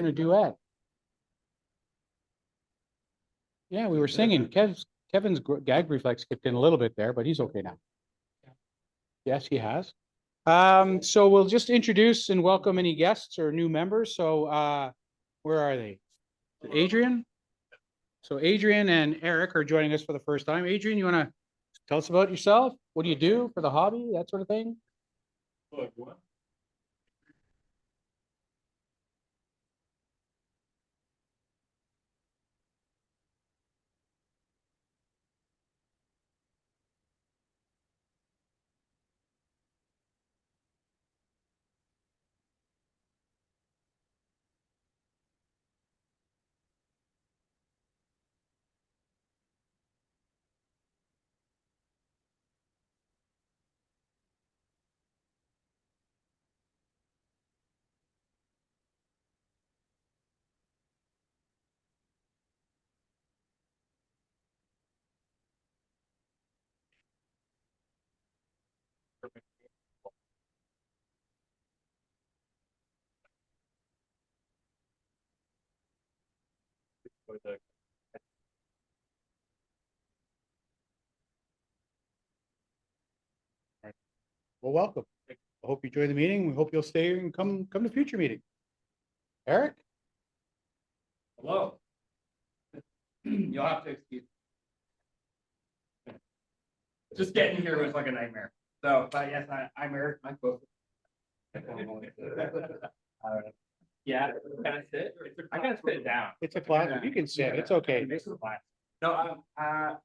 a duet. Yeah, we were singing. Kevin's gag reflex kicked in a little bit there, but he's okay now. Yes, he has. So we'll just introduce and welcome any guests or new members. So where are they? Adrian? So Adrian and Eric are joining us for the first time. Adrian, you want to tell us about yourself? What do you do for the hobby? That sort of thing? Hello, everyone. Well, welcome. I hope you enjoy the meeting. We hope you'll stay and come to future meetings. Eric? Hello. You'll have to excuse me. Just getting here was like a nightmare. So, but yes, I'm Eric. I'm close. Yeah, can I sit? I gotta sit down. It's a class. You can sit. It's okay. No, I've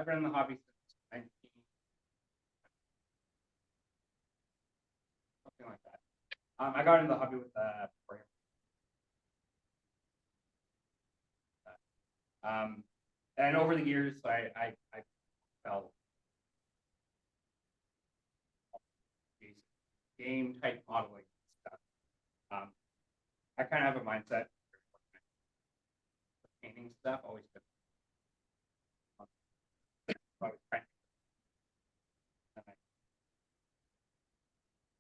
been in the hobby since 19, something like that. I got into the hobby with and over the years, I felt game type modeling stuff. I kind of have a mindset. Painting stuff always been. Always trying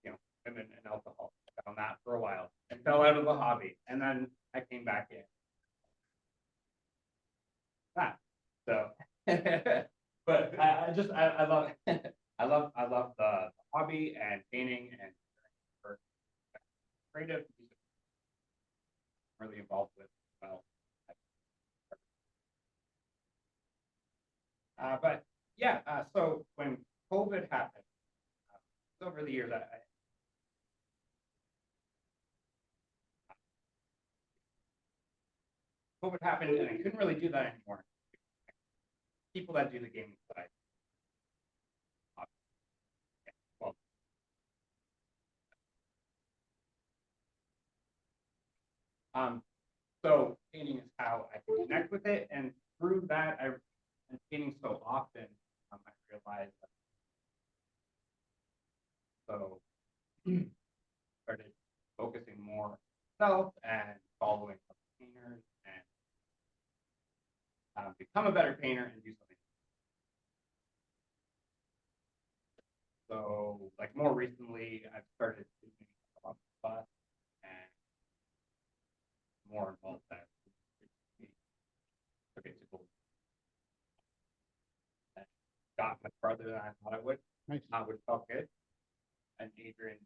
to, I'm an alcoholic on that for a while and fell out of the hobby, and then I came back in. So, but I love I love the hobby and painting and creative. Really involved with well. But yeah, so when COVID happened, over the years, COVID happened, and I couldn't really do that anymore. People that do the gaming side. So painting is how I can connect with it, and through that, and painting so often, I realized that. So started focusing more on myself and following other painters and become a better painter and do something. So, like more recently, I've started doing a lot of stuff and more involved that took it to gold. And got much farther than I thought I would. Nice. Which felt good. And Adrian,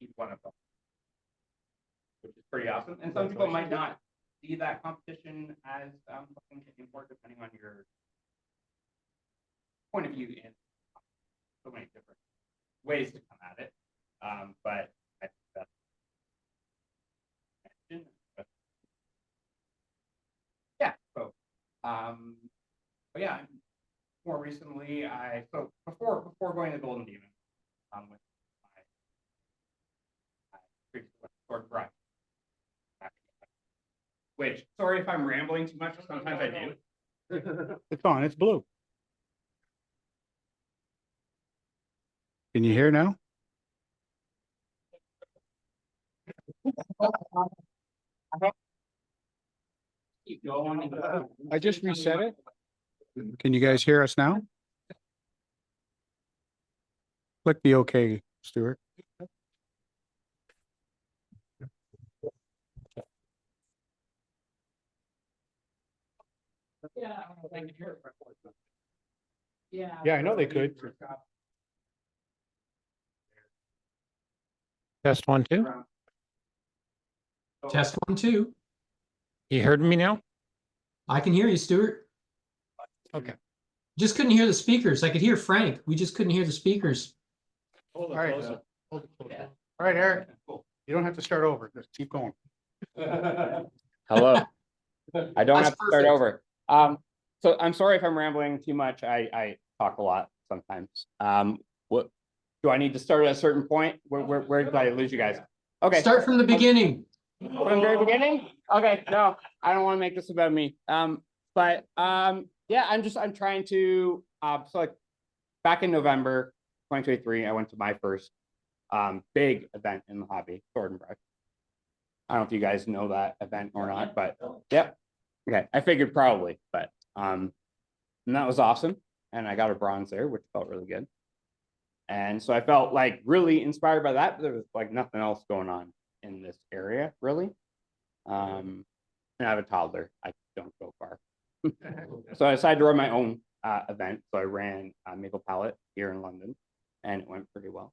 he's one of them, which is pretty awesome. And some people might not see that competition as something important, depending on your point of view in so many different ways to come at it. But I think that's yeah. So, but yeah, more recently, before going to Golden Demon, with my previous sword brush. Which, sorry if I'm rambling too much. Sometimes I do. It's on. It's blue. Can you hear now? Keep going. I just reset it. Can you guys hear us now? Click the OK Stuart. Yeah, I know they could. Test 1, 2. Test 1, 2. You heard me now? I can hear you, Stuart. Okay. Just couldn't hear the speakers. I could hear Frank. We just couldn't hear the speakers. All right. All right, Eric. You don't have to start over. Just keep going. Hello. I don't That's have to start perfect. over. So I'm sorry if I'm rambling too much. I talk a lot sometimes. What do I need to start at a certain point? Where did I lose you guys? Okay. Start from the beginning. From the very beginning? Okay, no, I don't want to make this about me. Yeah, I'm trying to so like back in November 2023, I went to my first big event in the hobby, Sword and Brush. I don't know if you guys know that event or not, but yep. Okay, I figured probably, but and that was awesome. And I got a bronze there, which felt really good. And so I felt like really inspired by that, but there was like nothing else going on in this area, really. And I have a toddler. I don't go far. So I decided to run my own event. So I ran Maple Palette here in London, and it went pretty well.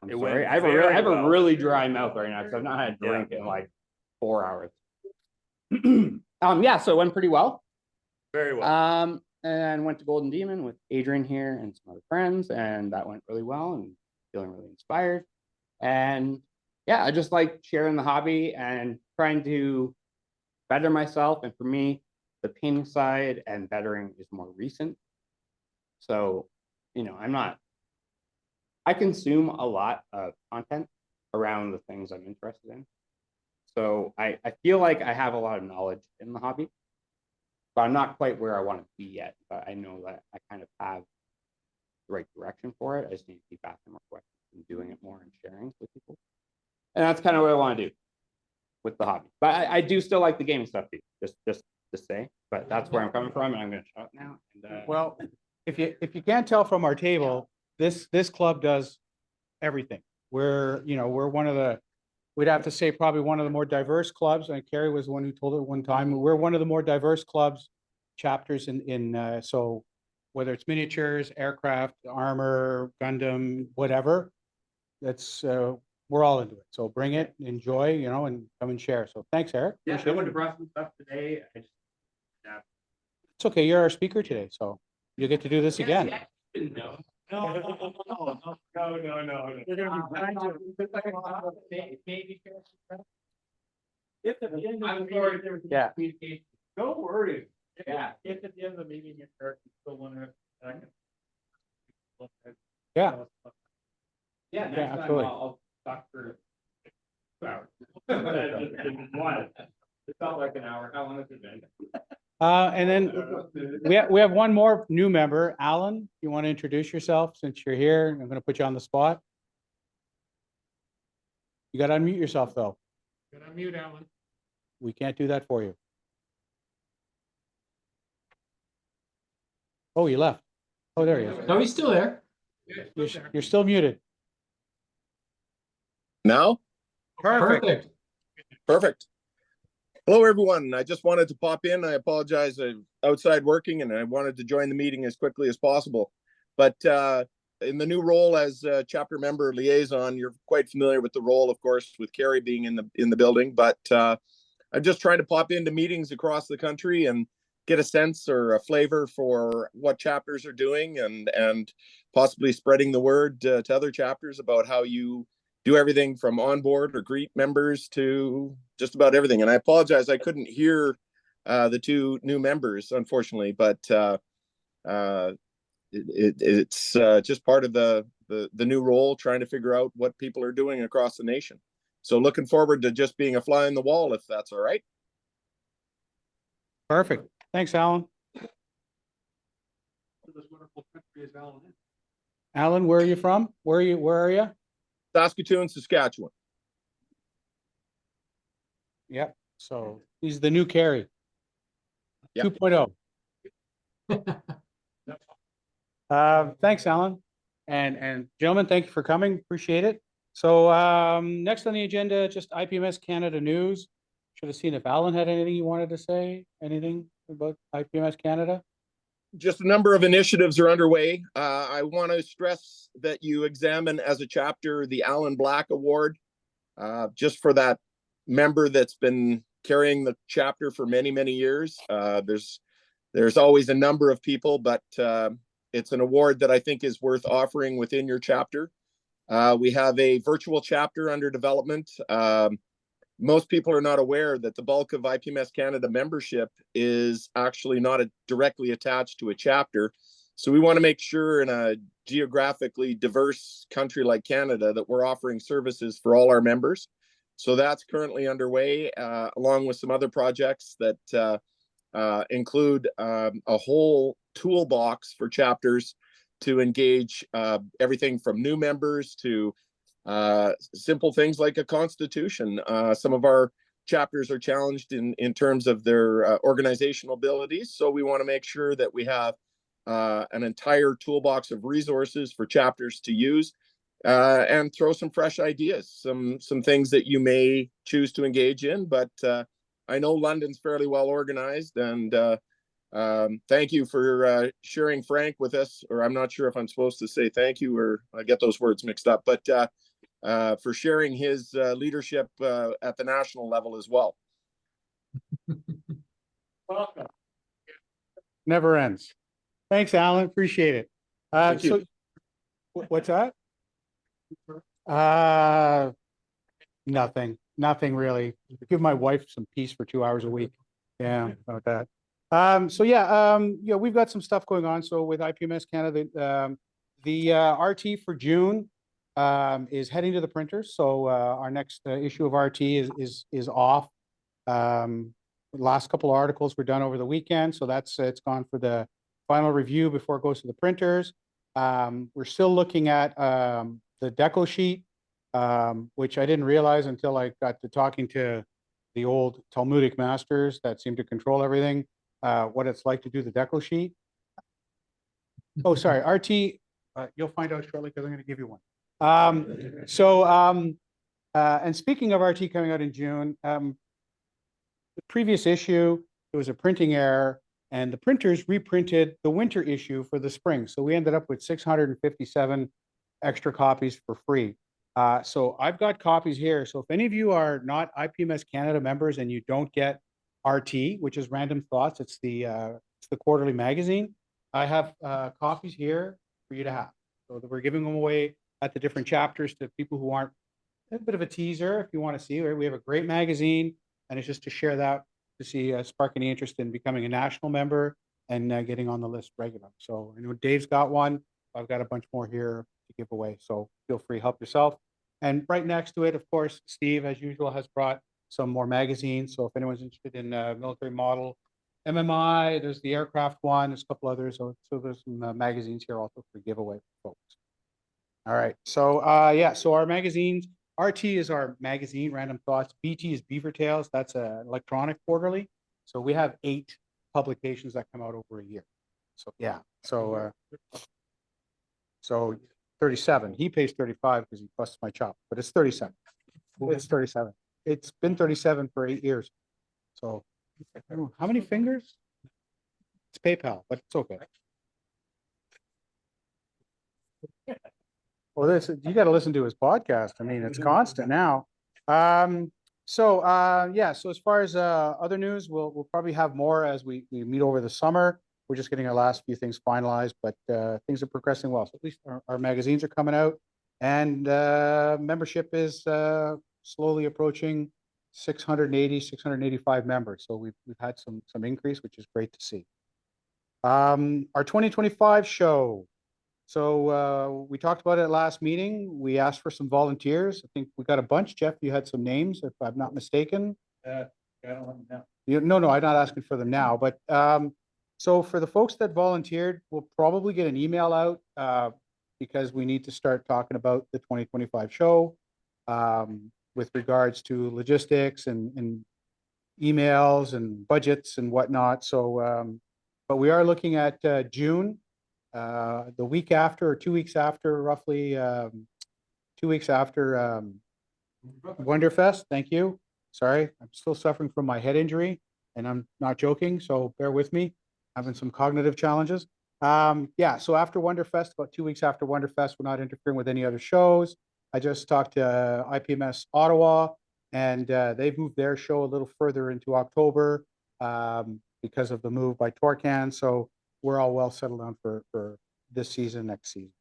I'm sorry. I have a really dry mouth right now because I've not had a drink in like 4 hours. Yeah, so it went pretty well. Very well. And went to Golden Demon with Adrian here and some other friends, and that went really well and feeling really inspired. And yeah, I just like sharing the hobby and trying to better myself. And for me, the painting side and bettering is more recent. So, you know, I consume a lot of content around the things I'm interested in. So I feel like I have a lot of knowledge in the hobby, but I'm not quite where I want to be yet. But I know that I kind of have the right direction for it. I just need to keep asking more questions and doing it more and sharing with people. And that's kind of what I want to do with the hobby. But I do still like the gaming stuff too, just to say. But that's where I'm coming from, and I'm going to shut up now. And, Well, if you can't tell from our table, this club does everything. We're one of the, we'd have to say probably one of the more diverse clubs. And Carrie was the one who told it one time. We're one of the more diverse clubs, chapters in so whether it's miniatures, aircraft, armor, Gundam, whatever, that's we're all into it. So bring it, enjoy, and come and share. So thanks, Eric. yeah, I Appreciate it. would have brought some stuff today. It's okay. You're our speaker today, so you'll get to do this again. No. No. You're gonna be trying to. If at the end of the meeting, there's Yeah. communication, don't worry. Yeah. If at the end of the meeting, you still wanna. Yeah. Yeah, Yeah, next time absolutely. I'll talk for 2 hours. It felt like an hour. How long has it been? And then we have one more new member, Alan. You want to introduce yourself since you're here? I'm going to put you on the spot. You got to unmute yourself though. Gonna mute Alan. We can't do that for you. Oh, you left. Oh, there he is. No, he's still there. You're still muted. Now? Perfect. Perfect. Hello, everyone. I just wanted to pop in. I apologize. I'm outside working and I wanted to join the meeting as quickly as possible. But in the new role as chapter member liaison, you're quite familiar with the role, of course, with Carrie being in the building. But I'm just trying to pop into meetings across the country and get a sense or a flavor for what chapters are doing and possibly spreading the word to other chapters about how you do everything from onboard or greet members to just about everything. And I apologize, I couldn't hear the two new members, unfortunately, but it's just part of the new role, trying to figure out what people are doing across the nation. So looking forward to just being a fly on the wall, if that's all right. Perfect. Thanks, Alan. This wonderful country is Alan. Alan, where are you from? Where are you? Saskatoon, Saskatchewan. Yep. So he's the new Carrie. Yep. 2.0. Thanks, Alan. And gentlemen, thank you for coming. Appreciate it. So next on the agenda, just IPMS Canada news. Should have seen if Alan had anything you wanted to say. Anything about IPMS Canada? Just a number of initiatives are underway. I want to stress that you examine as a chapter the Alan Black Award, just for that member that's been carrying the chapter for many, many years. There's always a number of people, but it's an award that I think is worth offering within your chapter. We have a virtual chapter under development. Most people are not aware that the bulk of IPMS Canada membership is actually not directly attached to a chapter. So we want to make sure in a geographically diverse country like Canada that we're offering services for all our members. So that's currently underway, along with some other projects that include a whole toolbox for chapters to engage everything from new members to simple things like a constitution. Some of our chapters are challenged in terms of their organizational abilities. So we want to make sure that we have an entire toolbox of resources for chapters to use and throw some fresh ideas, some things that you may choose to engage in. But I know London's fairly well organized, and thank you for sharing Frank with us, or I'm not sure if I'm supposed to say thank you or I get those words mixed up, but for sharing his leadership at the national level as well. Welcome. Never ends. Thanks, Alan. Appreciate it. Thank you. So what's that? Nothing really. Give my wife some peace for 2 hours a week. Yeah, about that. So yeah, we've got some stuff going on. So with IPMS Canada, the RT for June is heading to the printers. So our next issue of RT is off. The last couple of articles were done over the weekend, so it's gone for the final review before it goes to the printers. We're still looking at the deco sheet, which I didn't realize until I got to talking to the old Talmudic masters that seem to control everything, what it's like to do the deco sheet. Oh, sorry, RT, you'll find out shortly because I'm going to give you one. And speaking of RT coming out in June, the previous issue, there was a printing error and the printers reprinted the winter issue for the spring. So we ended up with 657 extra copies for free. So I've got copies here. So if any of you are not IPMS Canada members and you don't get RT, which is Random Thoughts, it's the quarterly magazine, I have copies here for you to have. So that we're giving them away at the different chapters to people who aren't. A bit of a teaser if you want to see. We have a great magazine, and it's just to share that to see spark any interest in becoming a national member and getting on the list regular. So I know Dave's got one. I've got a bunch more here to give away. So feel free, help yourself. And right next to it, of course, Steve, as usual, has brought some more magazines. So if anyone's interested in military model, MMI, there's the aircraft one, there's a couple others. So there's some magazines here also for giveaway for folks. All right. So so our magazines, RT is our magazine, Random Thoughts. BT is Beaver Tales. That's an electronic quarterly. So we have 8 publications that come out over a year. So yeah. So 37. He pays 35 because he busts my chop, but it's 37. It's 37. It's been 37 for 8 years. So how many fingers? It's PayPal, but it's okay. Well, you got to listen to his podcast. I mean, it's constant now. So as far as other news, we'll probably have more as we meet over the summer. We're just getting our last few things finalized, but things are progressing well. So at least our magazines are coming out, and membership is slowly approaching 680, 685 members. So we've had some increase, which is great to see. Our 2025 show. So we talked about it at last meeting. We asked for some volunteers. I think we got a bunch. Jeff, you had some names, if I'm not mistaken. I don't know. No, I'm not asking for them now. But so for the folks that volunteered, we'll probably get an email out because we need to start talking about the 2025 show with regards to logistics and emails and budgets and whatnot. So, but we are looking at June. the week after or 2 weeks after, roughly 2 weeks after Wonderfest. Thank you. Sorry, I'm still suffering from my head injury and I'm not joking, so bear with me. Having some cognitive challenges. Yeah, so after Wonderfest, about 2 weeks after Wonderfest, we're not interfering with any other shows. I just talked to IPMS Ottawa and they've moved their show a little further into October because of the move by Torcan. So we're all well settled down for this season, next season.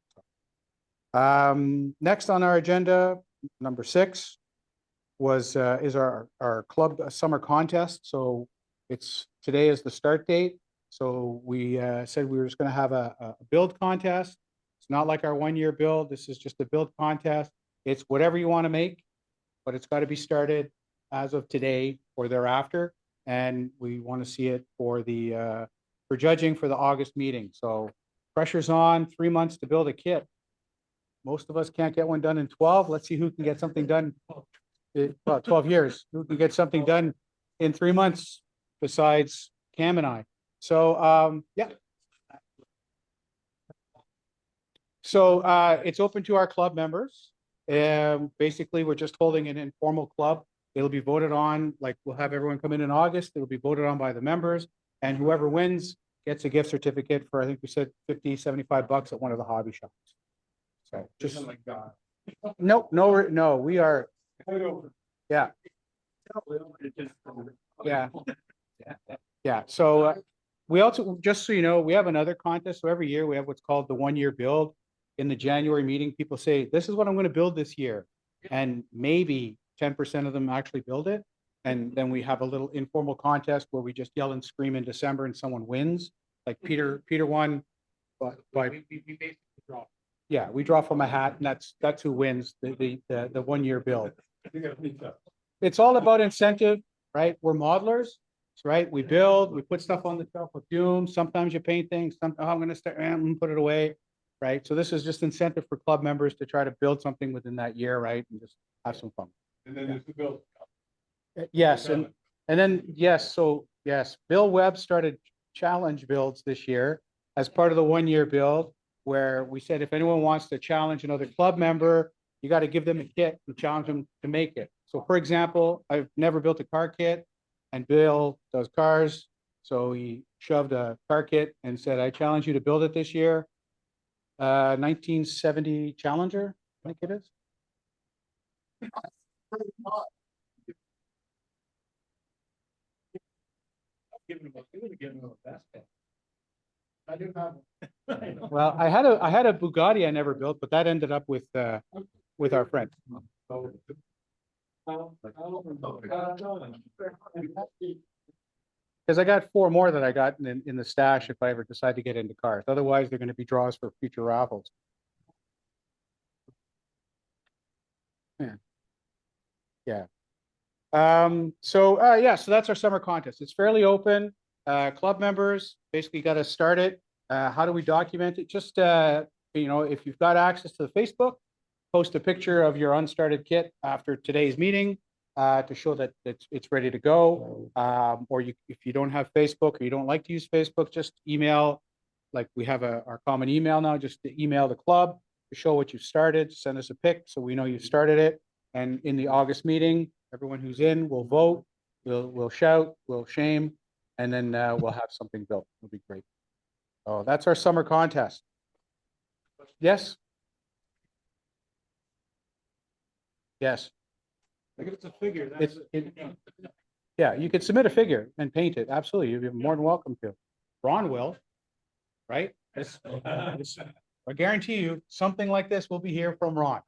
Next on our agenda, number 6 was is our club summer contest. So today is the start date. So we said we were just going to have a build contest. It's not like our 1-year build. This is just a build contest. It's whatever you want to make, but it's got to be started as of today or thereafter. And we want to see it for judging for the August meeting. So pressure's on. 3 months to build a kit. Most of us can't get one done in 12. Let's see who can get something done. Well, 12 years. Who can get something done in 3 months besides Cam and I? So, yeah. So it's open to our club members. Basically, we're just holding an informal club. It'll be voted on, like we'll have everyone come in August. It'll be voted on by the members. And whoever wins gets a gift certificate for, I think we said 50, 75 bucks at one of the hobby shops. So just like God. No, we are. Yeah. Yeah. Yeah. So we also, just so you know, we have another contest. So every year we have what's called the 1-year build. In the January meeting, people say, this is what I'm going to build this year. And maybe 10% of them actually build it. And then we have a little informal contest where we just yell and scream in December and someone wins. Like Peter won. But we basically draw. Yeah, we draw from a hat, and that's who wins the 1-year build. It's all about incentive, right? We're modelers, right? We build, we put stuff on the shelf with Doom. Sometimes you paint things. I'm going to start and put it away, right? So this is just incentive for club members to try to build something within that year, right? And just have some fun. And then there's the build. Yes, and then yes, so yes, Bill Webb started challenge builds this year as part of the 1-year build, where we said if anyone wants to challenge another club member, you got to give them a kit and challenge them to make it. So for example, I've never built a car kit and Bill does cars. So he shoved a car kit and said, I challenge you to build it this year. 1970 Challenger, I think it is. I do have. Well, I had a Bugatti I never built, but that ended up with our friend. Because I got 4 more that I got in the stash if I ever decide to get into cars. Otherwise, they're going to be draws for future raffles. Yeah. So that's our summer contest. It's fairly open. Club members basically got to start it. How do we document it? Just if you've got access to the Facebook, post a picture of your unstarted kit after today's meeting to show that it's ready to go. Or if you don't have Facebook or you don't like to use Facebook, just email. Like we have our common email now. Just to email the club to show what you've started. Send us a pic so we know you started it. And in the August meeting, everyone who's in will vote. We'll shout. We'll shame. And then we'll have something built. It'll be great. Oh, that's our summer contest. Yes. Yes. Like if it's a figure, Yeah, you could submit a figure and paint it. Absolutely. You'd be more than welcome to. Ron will, right? I guarantee you something like this will be here from Ron.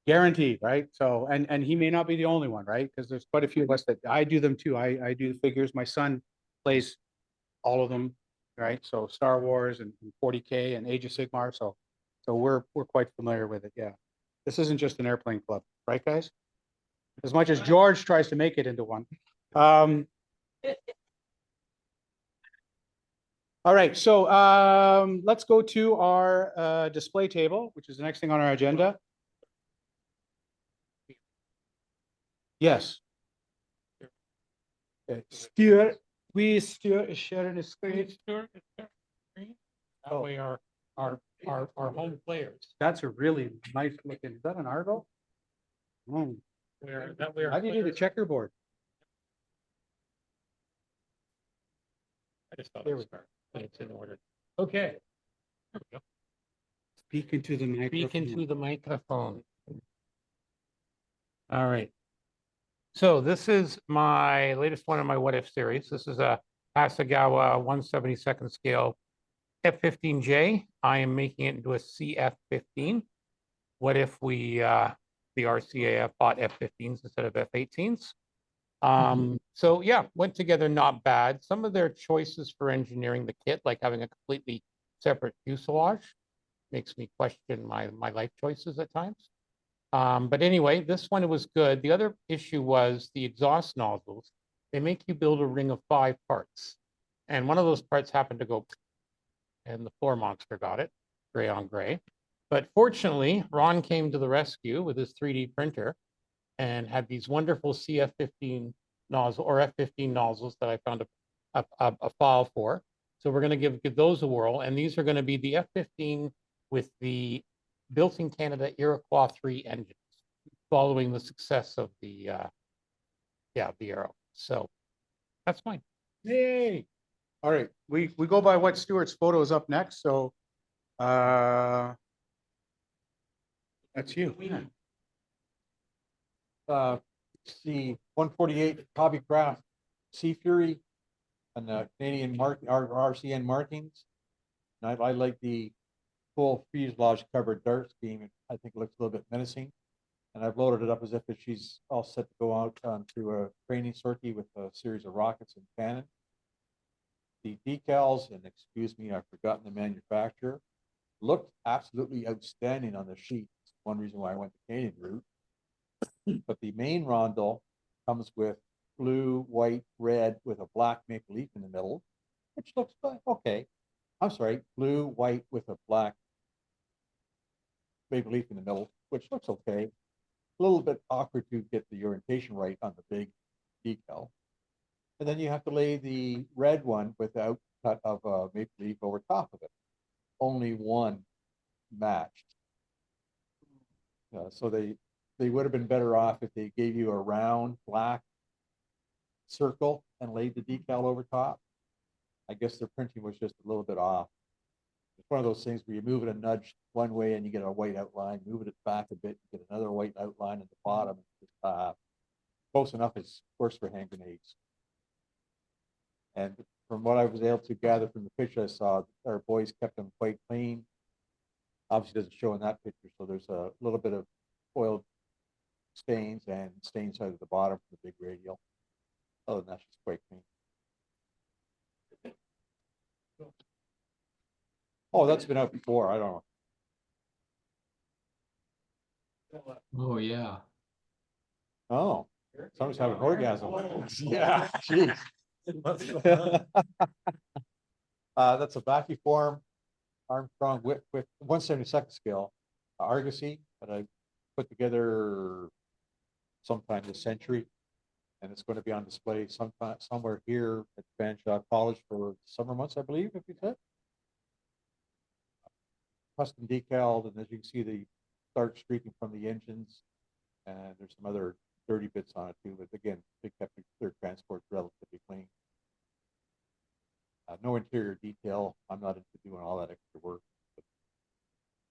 Guaranteed, right? So, and he may not be the only one, right? Because there's quite a few of us that I do them too. I do the figures. My son plays all of them, right? So Star Wars and 40K and Age of Sigmar. So we're quite familiar with it. Yeah. This isn't just an airplane club, right, guys? As much as George tries to make it into one. All right, so let's go to our display table, which is the next thing on our agenda. Yes. Stuart, we Stuart is sharing a screen. That way our home players, That's a really nice looking, is that an Argo? Hmm. that way our How do you do the players- checkerboard? I just thought There it we was smart, but it's in order. Okay. There we go. Speak into the Speak into microphone. the microphone. All right. So this is my latest one in my what if series. This is a Hasegawa 1/72nd scale F-15J. I am making it into a CF-15. What if we the RCAF bought F-15s instead of F-18s? So yeah, went together not bad. Some of their choices for engineering the kit, like having a completely separate fuselage, makes me question my life choices at times. But anyway, this one was good. The other issue was the exhaust nozzles. They make you build a ring of 5 parts. And one of those parts happened to go, and the floor monster got it, gray on gray. But fortunately, Ron came to the rescue with his 3D printer and had these wonderful CF-15 nozzle or F-15 nozzles that I found a file for. So we're going to give those a whirl. And these are going to be the F-15 with the built in Canada Iroquois 3 engines, following the success of the Arrow. So that's fine. Yay. All right, we go by what Stuart's photo is up next, so that's you. See 148 Hobbycraft Sea Fury and the Canadian RCN markings. And I like the full fuselage covered dart scheme. I think it looks a little bit menacing. And I've loaded it up as if she's all set to go out onto a training sortie with a series of rockets and cannon. The decals, and excuse me, I've forgotten the manufacturer, looked absolutely outstanding on the sheet. It's one reason why I went the Canadian route. But the main rondel comes with blue, white, red with a black maple leaf in the middle, which looks okay. I'm sorry, blue, white with a black maple leaf in the middle, which looks okay. A little bit awkward to get the orientation right on the big decal. And then you have to lay the red one without cut of a maple leaf over top of it. Only one matched. So they would have been better off if they gave you a round black circle and laid the decal over top. I guess their printing was just a little bit off. It's one of those things where you move it a nudge one way and you get a white outline, move it back a bit, you get another white outline at the bottom. Close enough is worse for hand grenades. And from what I was able to gather from the picture I saw, our boys kept them quite clean. Obviously doesn't show in that picture, so there's a little bit of oiled stains and stains out at the bottom for the big radial. Other than that, she's quite clean. Oh, that's been out before. I don't know. Oh, yeah. Oh, someone's having an orgasm. Yeah, geez. That's a Vacuform Armstrong with 1/72nd scale Argosy that I put together sometime this century, and it's going to be on display sometime somewhere here at Fanshawe College for summer months, I believe, if you said. Custom decaled, and as you can see, the dark streaking from the engines, and there's some other dirty bits on it too. But again, they kept their transport relatively clean. No interior detail. I'm not into doing all that extra work. But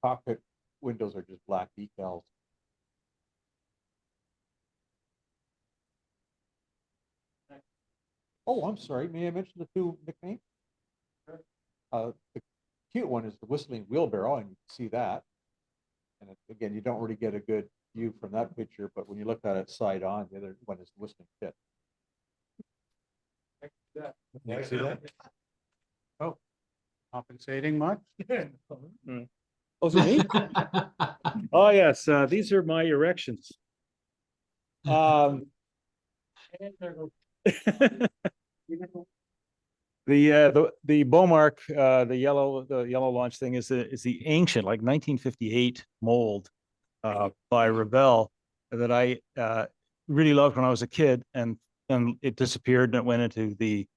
cockpit windows are just black decals. Oh, I'm sorry. May I mention the 2 nicknames? The cute one is the whistling wheelbarrow, and you can see that. And again, you don't really get a good view from that picture, but when you look at it side on, the other one is the whistling kit. You see that? Oh, compensating much? Oh, is it me? Oh, yes, these are my erections. The Beaumark, the yellow launch thing is the ancient, like 1958 mold by Revell that I really loved when I was a kid, and it disappeared and it went into the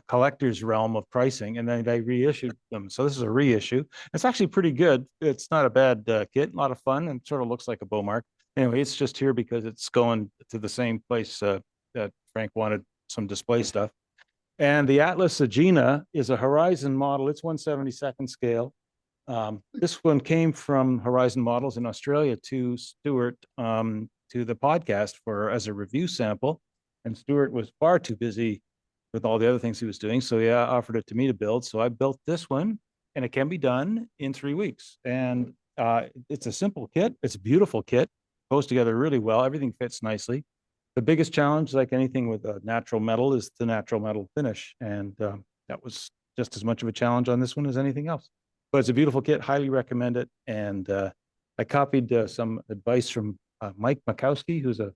collector's realm of pricing, and then they reissued them. So this is a reissue. It's actually pretty good. It's not a bad kit, a lot of fun, and sort of looks like a Beaumark. Anyway, it's just here because it's going to the same place that Frank wanted some display stuff. And the Atlas Agena is a Horizon model. It's 1/72nd scale. This one came from Horizon Models in Australia to Stuart to the podcast as a review sample. And Stuart was far too busy with all the other things he was doing. So he offered it to me to build. So I built this one, and it can be done in 3 weeks. And it's a simple kit. It's a beautiful kit, goes together really well. Everything fits nicely. The biggest challenge, like anything with a natural metal, is the natural metal finish. And that was just as much of a challenge on this one as anything else. But it's a beautiful kit, highly recommend it. And I copied some advice from Mike Makowski, who's a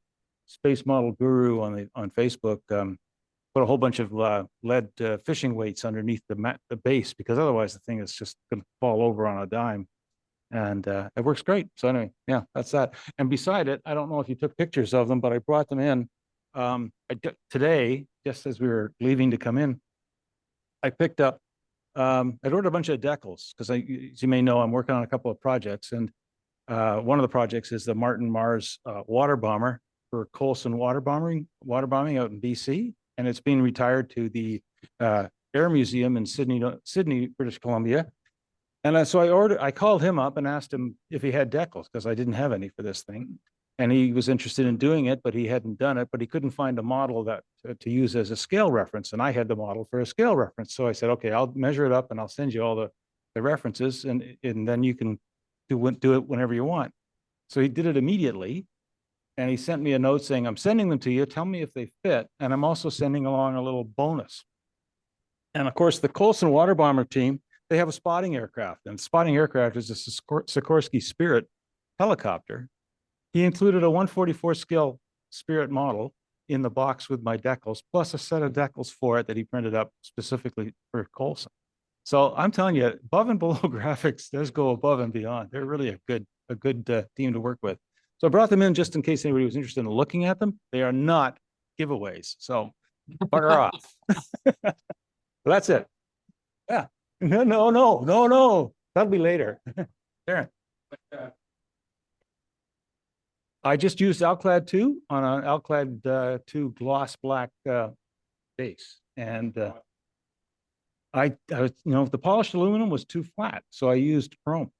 space model guru on Facebook. Put a whole bunch of lead fishing weights underneath the base, because otherwise the thing is just going to fall over on a dime. And it works great. So anyway, yeah, that's that. And beside it, I don't know if you took pictures of them, but I brought them in today, just as we were leaving to come in. I picked up, I'd ordered a bunch of decals because as you may know, I'm working on a couple of projects. And one of the projects is the Martin Mars water bomber for Colson water bombing out in BC. And it's being retired to the Air Museum in Sydney, British Columbia. And so I called him up and asked him if he had decals, because I didn't have any for this thing. And he was interested in doing it, but he hadn't done it, but he couldn't find a model that to use as a scale reference. And I had the model for a scale reference. So I said, okay, I'll measure it up and I'll send you all the references, and then you can do it whenever you want. So he did it immediately. And he sent me a note saying, I'm sending them to you. Tell me if they fit. And I'm also sending along a little bonus. And of course, the Colson water bomber team, they have a spotting aircraft, and spotting aircraft is a Sikorsky Spirit helicopter. He included a 1/44 scale Spirit model in the box with my decals, plus a set of decals for it that he printed up specifically for Colson. So I'm telling you, above and below graphics does go above and beyond. They're really a good team to work with. So I brought them in just in case anybody was interested in looking at them. They are not giveaways, so bugger off. That's it. Yeah. No. That'll be later. Darren. I just used Alclad 2 on an Alclad 2 gloss black base. And the polished aluminum was too flat, so I used chrome.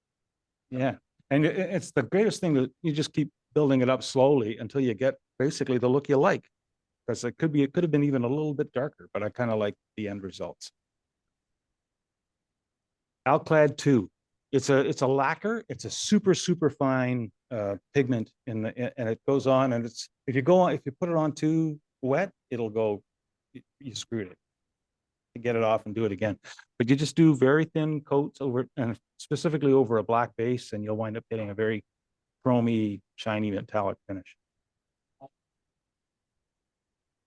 Yeah. And it's the greatest thing that you just keep building it up slowly until you get basically the look you like. Because it could have been even a little bit darker, but I kind of like the end results. Alclad 2. It's a lacquer. It's a super fine pigment and it goes on, and if you put it on too wet, it'll go, you screwed it. To get it off and do it again. But you just do very thin coats over, and specifically over a black base, and you'll wind up getting a very chromy, shiny metallic finish.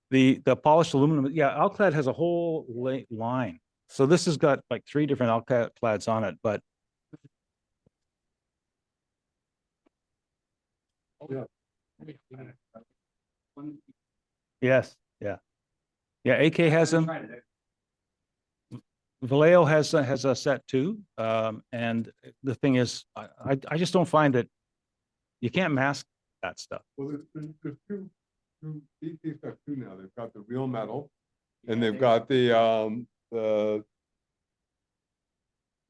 The polished aluminum, yeah, Alclad has a whole line. So this has got like 3 different Alclads on it, but yes, yeah. AK has them. Vallejo has a set too. And the thing is, I just don't find that you can't mask that stuff. Well, there's two, they've got 2 now. They've got the real metal, and they've got the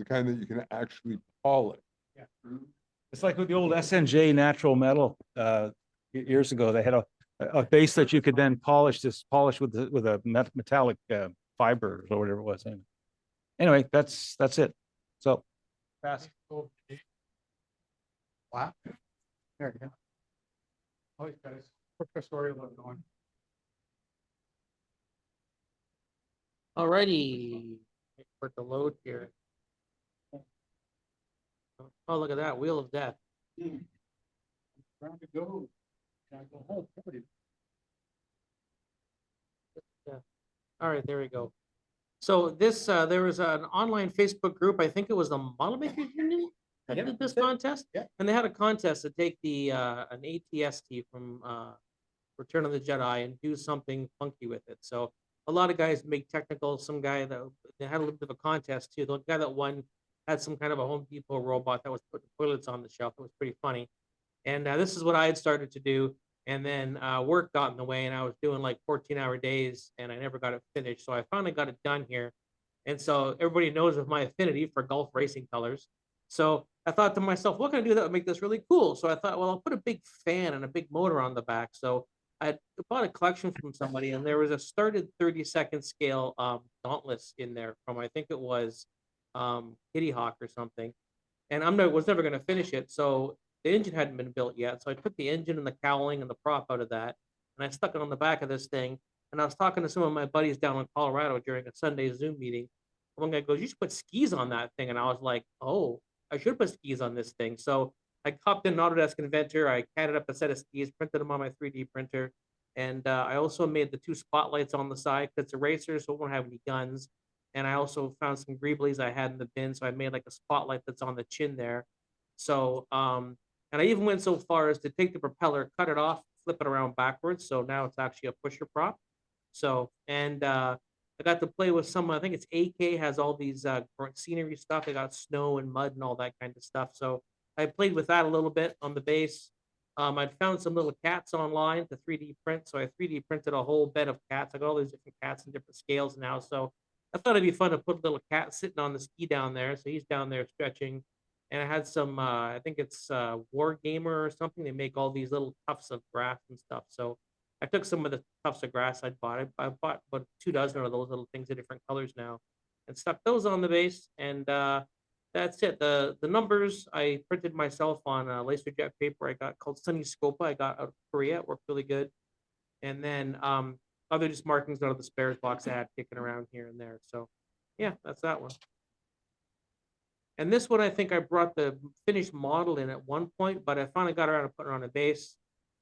kind that you can actually polish. Yeah. It's like with the old SNJ natural metal years ago. They had a base that you could then polish with a metallic fiber or whatever it was. Anyway, that's it. So pass. Wow. There you go. Oh, he's got his professorial going. Alrighty, for the load here. Oh, look at that, Wheel of Death. Trying to go. Can I go home? All right, there we go. So this, there was an online Facebook group, I think it was the Model Makers Union that Yeah, did this that's it. contest. Yeah. And they had a contest to take the an ATST from Return of the Jedi and do something funky with it. So a lot of guys make technical. Some guy that they had a little bit of a contest too. The guy that won had some kind of a Home Depot robot that was putting toilets on the shelf. It was pretty funny. And this is what I had started to do. And then work got in the way, and I was doing like 14-hour days, and I never got it finished. So I finally got it done here. And so everybody knows of my affinity for golf racing colors. So I thought to myself, what can I do that would make this really cool? So I thought, well, I'll put a big fan and a big motor on the back. So I bought a collection from somebody, and there was a started 30-second scale Dauntless in there from, I think it was Kitty Hawk or something. And was never going to finish it. So the engine hadn't been built yet. So I took the engine and the cowling and the prop out of that, and I stuck it on the back of this thing. And I was talking to some of my buddies down in Colorado during a Sunday Zoom meeting. One guy goes, "You should put skis on that thing." And I was like, "Oh, I should put skis on this thing." So I hopped in Autodesk Inventor. I catted up a set of skis, printed them on my 3D printer. And I also made the 2 spotlights on the side because it's a racer, so it won't have any guns. And I also found some greeblies I had in the bin. So I made like a spotlight that's on the chin there. So, and I even went so far as to take the propeller, cut it off, flip it around backwards. So now it's actually a pusher prop. So, and I got to play with some, I think it's AK has all these scenery stuff. They got snow and mud and all that kind of stuff. So I played with that a little bit on the base. I'd found some little cats online to 3D print. So I 3D printed a whole bed of cats. I got all these different cats in different scales now. So I thought it'd be fun to put a little cat sitting on the ski down there. So he's down there stretching. And I had some, I think it's War Gamer or something. They make all these little tufts of grass and stuff. So I took some of the tufts of grass I bought. I bought about 2 dozen of those little things in different colors now, and stuck those on the base. And that's it. The numbers I printed myself on laser jet paper. I got called Sunny Scopa. I got out of Korea. It worked really good. And then other just markings out of the spares box I had kicking around here and there. So yeah, that's that one. And this one, I think I brought the finished model in at one point, but I finally got around to putting it on a base.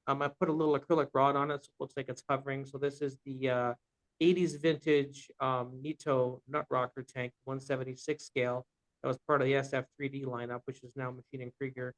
I put a little acrylic rod on it, so it looks like it's hovering. So this is the 80s vintage Nito nut rocker tank, 176 scale. That was part of the SF3D lineup, which is now Machine and Krieger.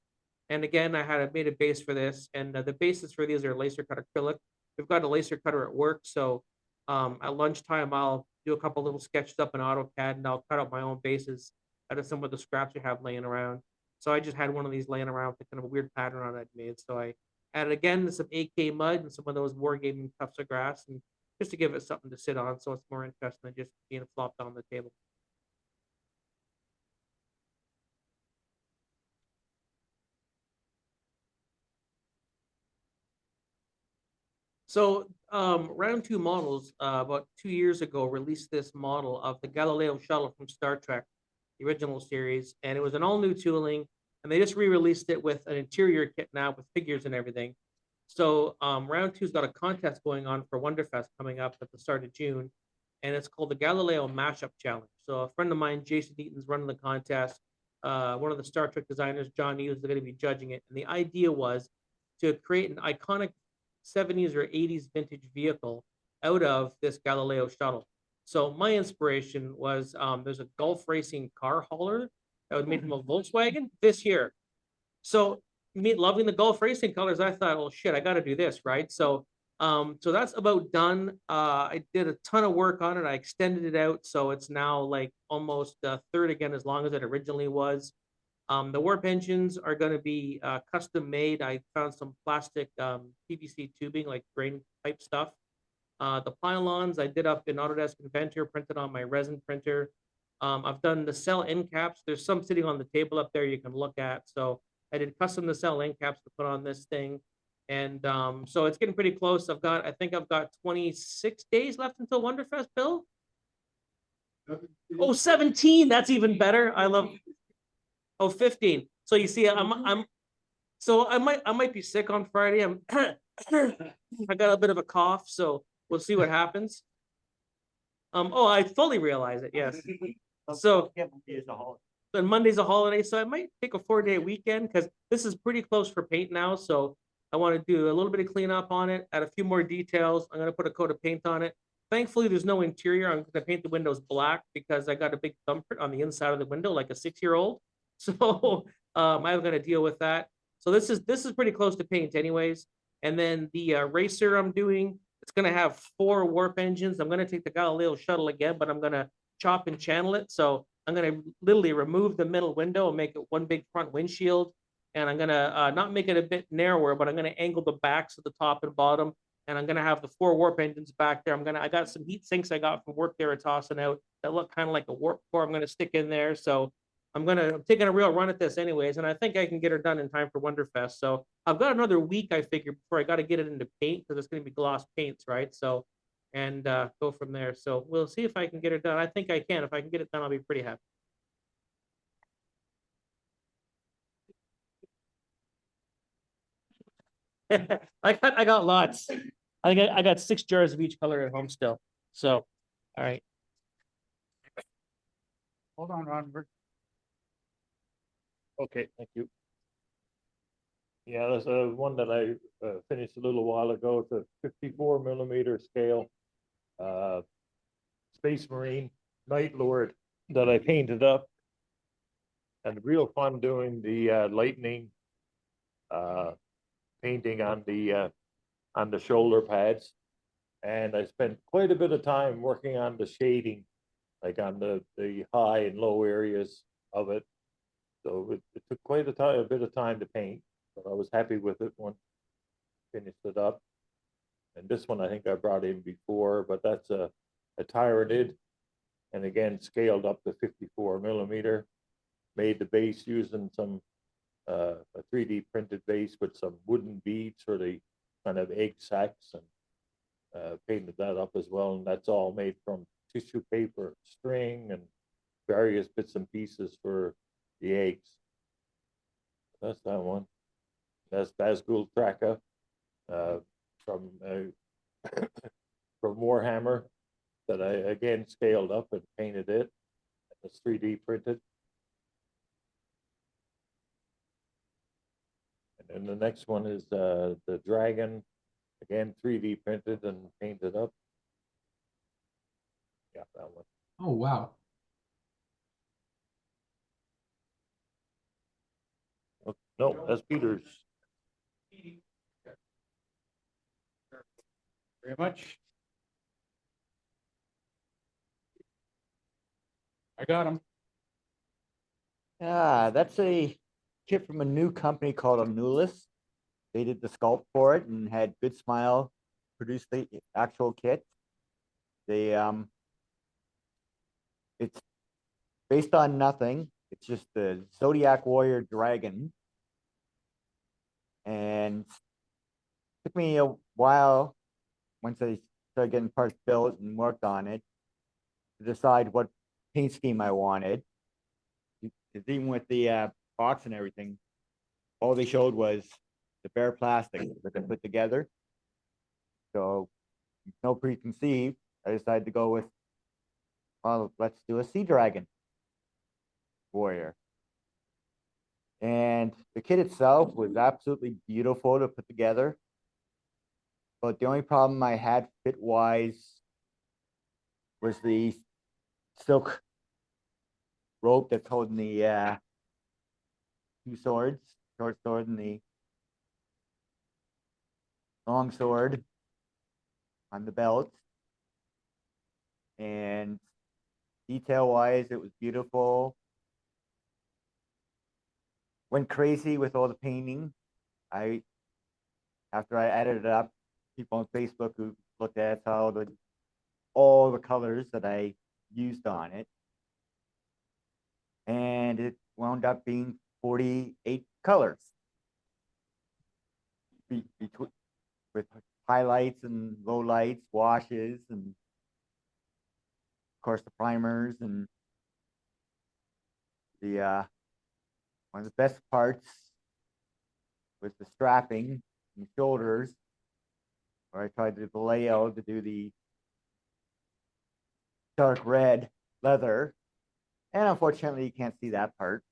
And again, I made a base for this, and the bases for these are laser cut acrylic. We've got a laser cutter at work, so at lunchtime I'll do a couple little sketches up in AutoCAD, and I'll cut out my own bases out of some of the scraps we have laying around. So I just had one of these laying around with kind of a weird pattern on it I'd made. So I added again some AK mud and some of those wargaming tufts of grass, and just to give it something to sit on, so it's more interesting than just being flopped on the table. So round 2 models about 2 years ago released this model of the Galileo shuttle from Star Trek, the original series, and it was an all new tooling, and they just re-released it with an interior kit now with figures and everything. So round 2's got a contest going on for Wonderfest coming up at the start of June, and it's called the Galileo Mashup Challenge. So a friend of mine, Jason Eaton's running the contest. One of the Star Trek designers, John Hughes, is going to be judging it, and the idea was to create an iconic 70s or 80s vintage vehicle out of this Galileo shuttle. So my inspiration was there's a Gulf racing car hauler that was made from a Volkswagen, this here. So me loving the Gulf racing colors, I thought, well, shit, I got to do this, right? So so that's about done. I did a ton of work on it. I extended it out, so it's now like almost a third again as long as it originally was. The warp engines are going to be custom made. I found some plastic PVC tubing, like drain pipe stuff. The pylons I did up in Autodesk Inventor, printed on my resin printer. I've done the cell end caps. There's some sitting on the table up there you can look at. So I did custom the cell end caps to put on this thing. And so it's getting pretty close. I think I've got 26 days left until Wonderfest, Bill. Oh, 17. That's even better. I love. Oh, 15. So you see, so I might be sick on Friday. I got a bit of a cough, so we'll see what happens. Oh, I fully realize it, yes. So then Monday's a holiday, so I might take a 4-day weekend because this is pretty close for paint now. So I want to do a little bit of cleanup on it, add a few more details. I'm gonna put a coat of paint on it. Thankfully, there's no interior. I'm gonna paint the windows black because I got a big thumbprint on the inside of the window, like a 6-year-old. So I've got to deal with that. So this is pretty close to paint anyways. And then the racer I'm doing, It's gonna have 4 warp engines. I'm gonna take the Galileo shuttle again, but I'm gonna chop and channel it. So I'm gonna literally remove the middle window and make it one big front windshield. And I'm gonna not make it a bit narrower, but I'm gonna angle the backs of the top and bottom. And I'm gonna have the 4 warp engines back there. I got some heat sinks I got from work there at tossing out that look kind of like a warp core. I'm gonna stick in there. So I'm taking a real run at this anyways, and I think I can get her done in time for Wonderfest. So I've got another week, I figure, before I got to get it into paint because it's going to be gloss paints, right? So, and go from there. So we'll see if I can get it done. I think I can. If I can get it done, I'll be pretty happy. I got lots. I got 6 jars of each color at home still. So, all right. Hold on, Ron. Okay, thank you. Yeah, there's one that I finished a little while ago. It's a 54 mm scale Space Marine Night Lord that I painted up. And real fun doing the lightning painting on the shoulder pads. And I spent quite a bit of time working on the shading, like on the high and low areas of it. So it took quite a bit of time to paint, but I was happy with it once I finished it up. And this one I think I brought in before, but that's a Tyranid, and again scaled up to 54 mm. Made the base using some a 3D printed base with some wooden beads for the kind of egg sacs, and painted that up as well. And that's all made from tissue paper, string, and various bits and pieces for the eggs. That's that one. That's Nazgul Traka from from Warhammer that I again scaled up and painted it. It's 3D printed. And then the next one is the dragon, again 3D printed and painted up. Yeah, that one. Oh, wow. Oh, no, that's Peter's. Very much. I got him. Yeah, that's a kit from a new company called Anulis. They did the sculpt for it and had Good Smile produce the actual kit. They it's based on nothing. It's just the Zodiac Warrior Dragon. And it took me a while once I started getting parts built and worked on it to decide what paint scheme I wanted. Because even with the box and everything, all they showed was the bare plastic that they put together. So no preconceived. I decided to go with, well, let's do a Sea Dragon Warrior. And the kit itself was absolutely beautiful to put together. But the only problem I had fit-wise was the silk rope that's holding the two swords, short sword and the long sword on the belt. And detail-wise, it was beautiful. Went crazy with all the painting. After I added it up, people on Facebook who looked at all the colors that I used on it. And it wound up being 48 colors. With highlights and lowlights, washes, and of course the primers, and the one of the best parts was the strapping and shoulders, where I tried to do the layout to do the dark red leather, and unfortunately you can't see that part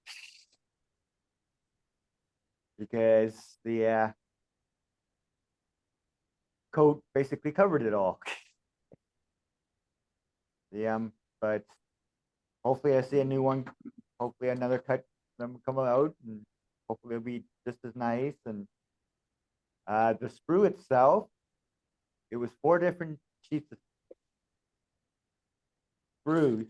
because the coat basically covered it all. But hopefully I see a new one. Hopefully another cut them come out, and hopefully it'll be just as nice. And the sprue itself it was 4 different sheets of screws,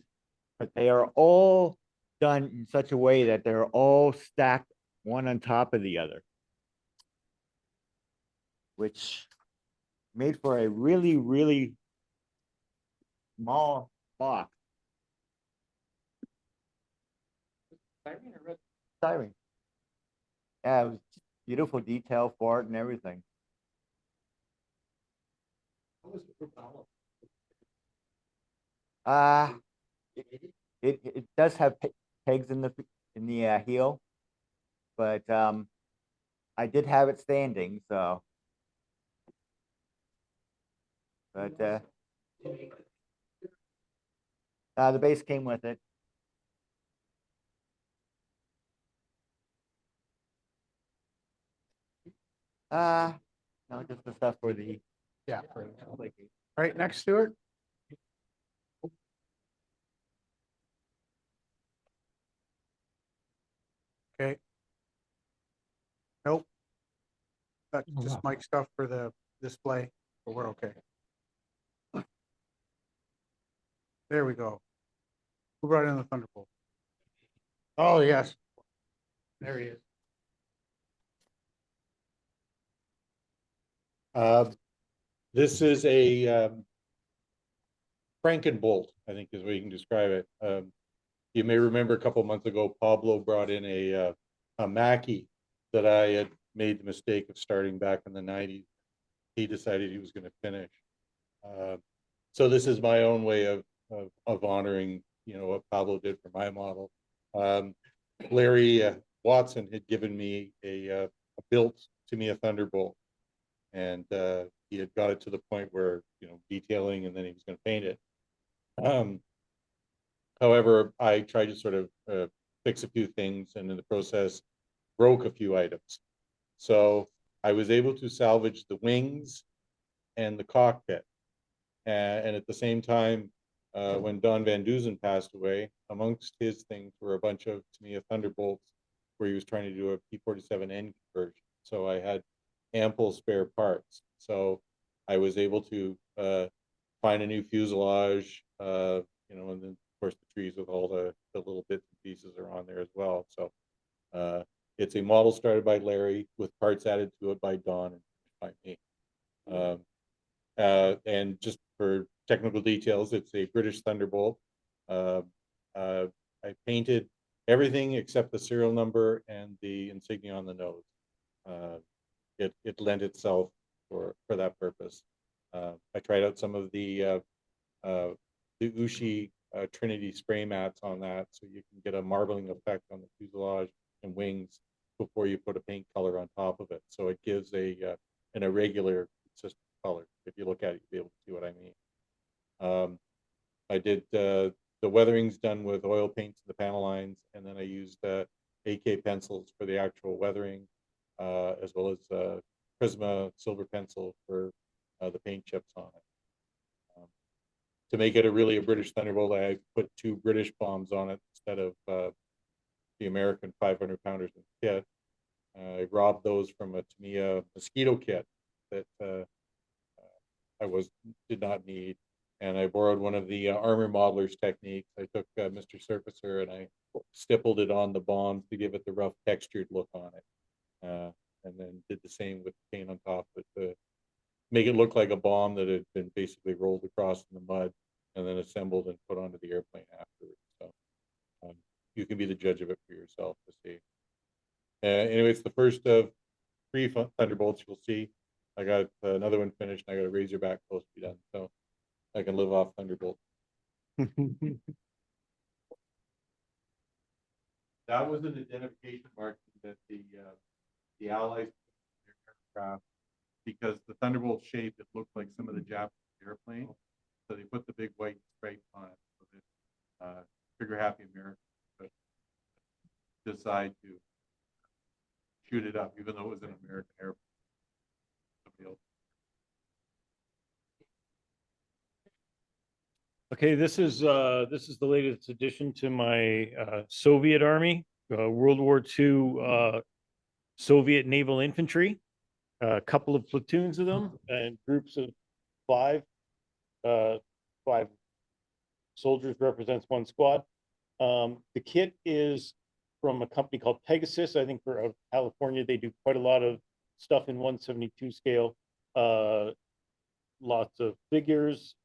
but they are all done in such a way that they're all stacked one on top of the other, which made for a really, really small box. Siren. Yeah, it was beautiful detail for it and everything. Uh, it does have pegs in the heel, but I did have it standing, so. But the base came with it. No, just the stuff for the. Yeah. All right, next, Stuart. Okay. Nope. That's just Mike stuff for the display, but we're okay. There we go. Who brought in the Thunderbolt? Oh, yes. There he is. This is a Frankenbolt, I think is what you can describe it. You may remember a couple months ago, Pablo brought in a Mackie that I had made the mistake of starting back in the 90s. He decided he was going to finish. So this is my own way of honoring, what Pablo did for my model. Larry Watson had given me a built to me a Thunderbolt, and he had got it to the point where detailing, and then he was going to paint it. However, I tried to sort of fix a few things, and in the process broke a few items. So I was able to salvage the wings and the cockpit, and at the same time, when Don Van Duzen passed away, amongst his things were a bunch of Tamiya Thunderbolts where he was trying to do a P47N conversion. So I had ample spare parts. So I was able to find a new fuselage, and then of course the trees with all the little bits and pieces are on there as well. So it's a model started by Larry with parts added to it by Don and by me. And just for technical details, it's a British Thunderbolt. I painted everything except the serial number and the insignia on the nose. It lent itself for that purpose. I tried out some of the Ushi Trinity spray mats on that, so you can get a marbling effect on the fuselage and wings before you put a paint color on top of it. So it gives an irregular, consistent color. If you look at it, you'll be able to see what I mean. I did the weathering's done with oil paints in the panel lines, and then I used AK pencils for the actual weathering, as well as Prisma silver pencil for the paint chips on it. To make it a British Thunderbolt, I put 2 British bombs on it instead of the American 500 pounders in the kit. I robbed those from a Tamiya mosquito kit that I did not need, and I borrowed one of the armor modelers techniques. I took Mr. Surfacer and I stippled it on the bombs to give it the rough textured look on it, and then did the same with the paint on top, but to make it look like a bomb that had been basically rolled across in the mud and then assembled and put onto the airplane afterwards. So you can be the judge of it for yourself to see. Anyway, it's the first of 3 Thunderbolts you'll see. I got another one finished, and I got a Razorback close to be done, so I can live off Thunderbolt. That was an identification mark that the Allies put in their aircraft, because the Thunderbolt shape, it looked like some of the Japanese airplanes, so they put the big white stripe on it so that trigger happy Americans could decide to shoot it up, even though it was an American airplane. Okay, this is the latest addition to my Soviet Army, World War II Soviet naval infantry. A couple of platoons of them and groups of 5. 5 soldiers represents 1 squad. The kit is from a company called Pegasus. I think for California, they do quite a lot of stuff in 172 scale. Lots of figures,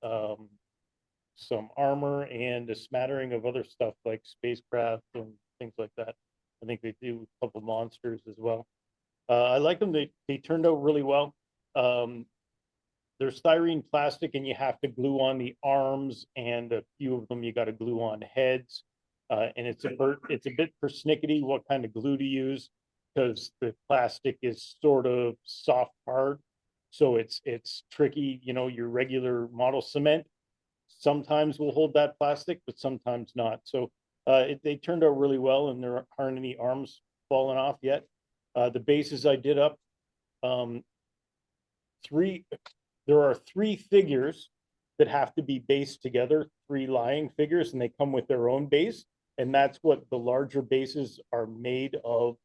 some armor, and a smattering of other stuff like spacecraft and things like that. I think they do a couple monsters as well. I like them. They turned out really well. They're styrene plastic, and you have to glue on the arms, and a few of them you got to glue on heads. And it's a bit persnickety what kind of glue to use, because the plastic is sort of soft hard, so it's tricky. You know, your regular model cement sometimes will hold that plastic, but sometimes not. So they turned out really well, and there aren't any arms falling off yet. The bases I did up, there are 3 figures that have to be based together, 3 lying figures, and they come with their own base. And that's what the larger bases are made of,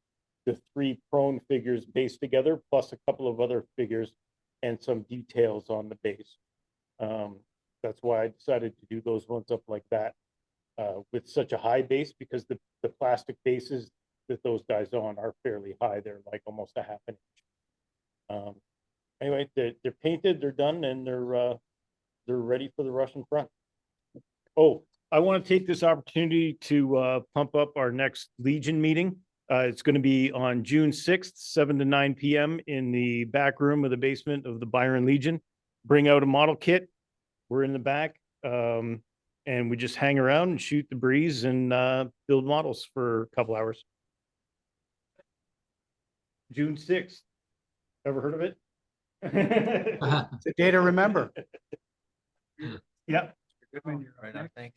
the 3 prone figures based together, plus a couple of other figures and some details on the base. That's why I decided to do those ones up like that, with such a high base, because the plastic bases that those guys on are fairly high. They're like almost a half an inch. Anyway, they're painted, they're done, and they're ready for the Russian front. Oh, I want to take this opportunity to pump up our next Legion meeting. It's going to be on June 6th, 7 to 9 p.m. in the back room of the basement of the Byron Legion. Bring out a model kit. We're in the back, and we just hang around and shoot the breeze and build models for a couple hours. June 6th. Ever heard of it? It's a day to remember. Yeah. Thanks.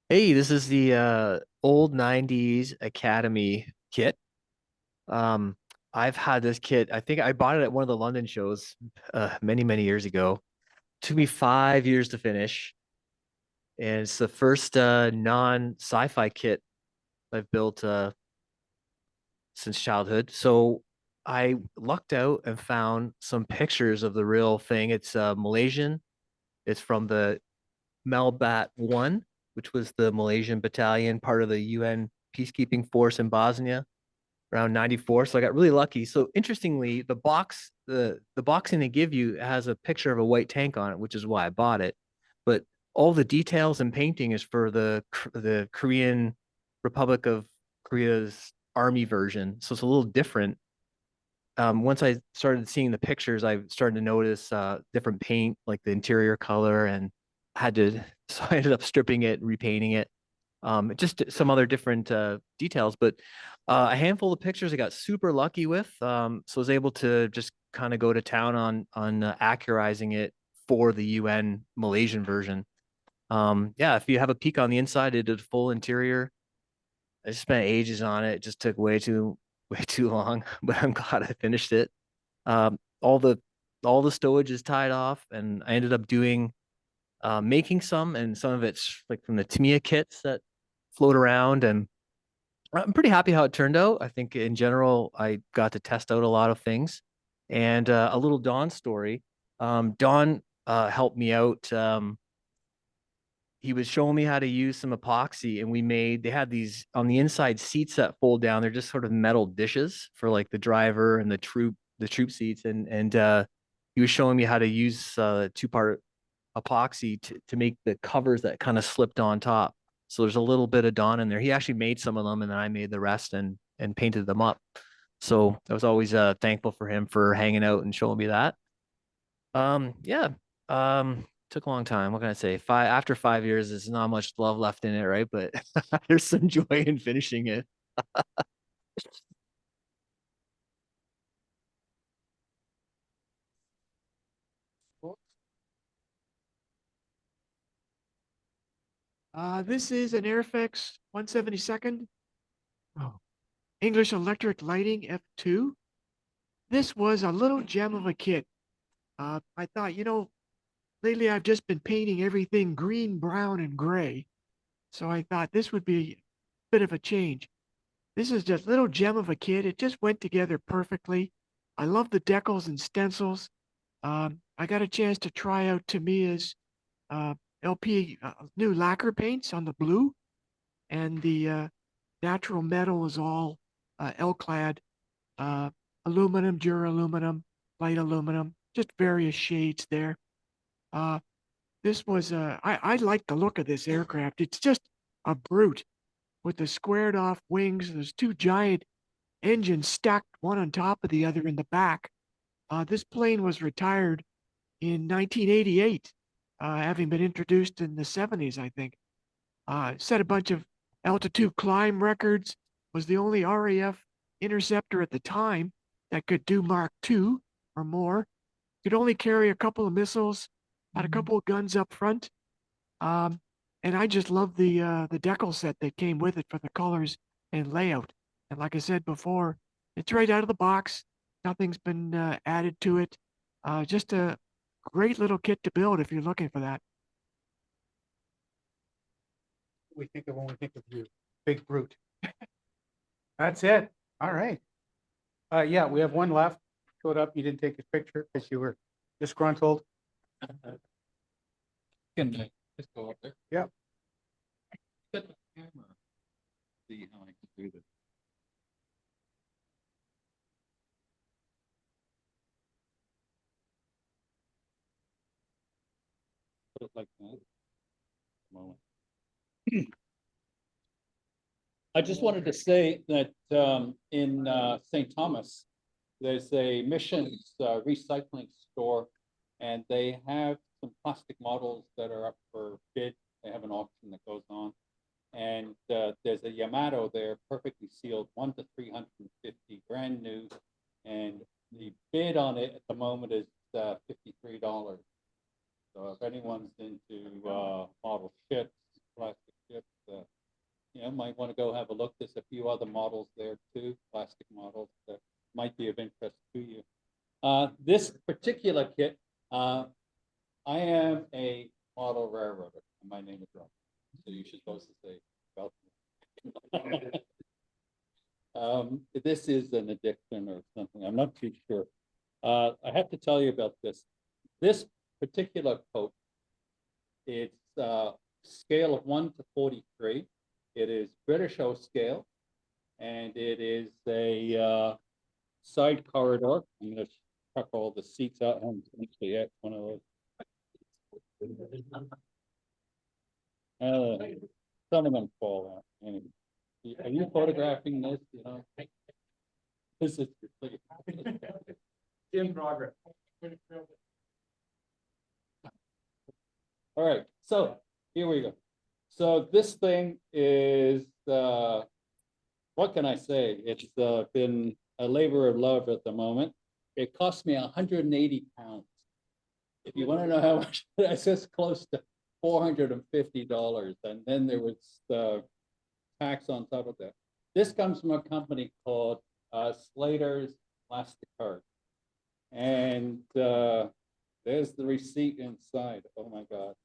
Hey, this is the old 90s Academy kit. I've had this kit. I think I bought it at one of the London shows many years ago. Took me 5 years to finish. And it's the first non-sci-fi kit I've built since childhood. So I lucked out and found some pictures of the real thing. It's Malaysian. It's from the Melbat 1, which was the Malaysian battalion, part of the UN peacekeeping force in Bosnia around 94. So I got really lucky. So interestingly, the box, the boxing they give you has a picture of a white tank on it, which is why I bought it. But all the details and painting is for the Korean Republic of Korea's army version. So it's a little different. Once I started seeing the pictures, I started to notice different paint, like the interior color, and so I ended up stripping it, repainting it. Just some other different details, but a handful of pictures I got super lucky with. So I was able to just kind of go to town on accurizing it for the UN Malaysian version. Yeah, if you have a peek on the inside, it did full interior. I spent ages on it. It just took way too long, but I'm glad I finished it. All the stowage is tied off, and I ended up doing making some, and some of it's like from the Tamiya kits that float around, and I'm pretty happy how it turned out. I think in general, I got to test out a lot of things. And a little Don story. Don helped me out. He was showing me how to use some epoxy, and they had these on the inside seats that fold down. They're just sort of metal dishes for like the driver and the troop seats. And he was showing me how to use 2-part epoxy to make the covers that kind of slipped on top. So there's a little bit of Don in there. He actually made some of them, and then I made the rest and painted them up. So I was always thankful for him for hanging out and showing me that. Yeah. Took a long time. What can I say? After 5 years, there's not much love left in it, right? But there's some joy in finishing it. This is an Airfix 172nd. Oh, English Electric Lighting F2. This was a little gem of a kit. I thought, lately I've just been painting everything green, brown, and gray. So I thought this would be a bit of a change. This is just a little gem of a kit. It just went together perfectly. I love the decals and stencils. I got a chance to try out Tamiya's LP new lacquer paints on the blue, and the natural metal is all L-clad, aluminum, duraluminum, light aluminum, just various shades there. This was I like the look of this aircraft. It's just a brute with the squared off wings. There's two giant engines stacked one on top of the other in the back. This plane was retired in 1988, having been introduced in the 70s, I think. Set a bunch of altitude climb records, was the only RAF interceptor at the time that could do Mark II or more. Could only carry a couple of missiles, had a couple of guns up front. And I just love the decal set that came with it for the colors and layout. And like I said before, it's right out of the box. Nothing's been added to it. Just a great little kit to build if you're looking for that. We think of when we think of you, big brute. That's it. All right. Yeah, we have one left. Showed up. You didn't take his picture because you were disgruntled. Can I just go up there? Yep. Set the camera. See how I can do this. Put it like that. Moment. I just wanted to say that in St. Thomas, there's a Missions recycling store, and they have some plastic models that are up for bid. They have an auction that goes on, and there's a Yamato there, perfectly sealed, 1 to 350, brand new, and the bid on it at the moment is $53. So if anyone's into model ships, plastic ships, you know, might want to go have a look. There's a few other models there too, plastic models that might be of interest to you. This particular kit, I am a model railroader, and my name is Rob. So you should supposed to say welcome. This is an addiction or something. I'm not too sure. I have to tell you about this. This particular coat, it's scale of 1 to 43. It is British O scale, and it is a side corridor. I'm going to chuck all the seats out. I'm actually at one of those. Some of them fall out. Anyway, are you photographing this? You know, this is in progress. All right, so here we go. So this thing is, what can I say? It's been a labor of love at the moment. It cost me 180 pounds. If you want to know how much, that's just close to $450. And then there was tax on top of that. This comes from a company called Slater's Plastic Card. And there's the receipt inside. Oh my God.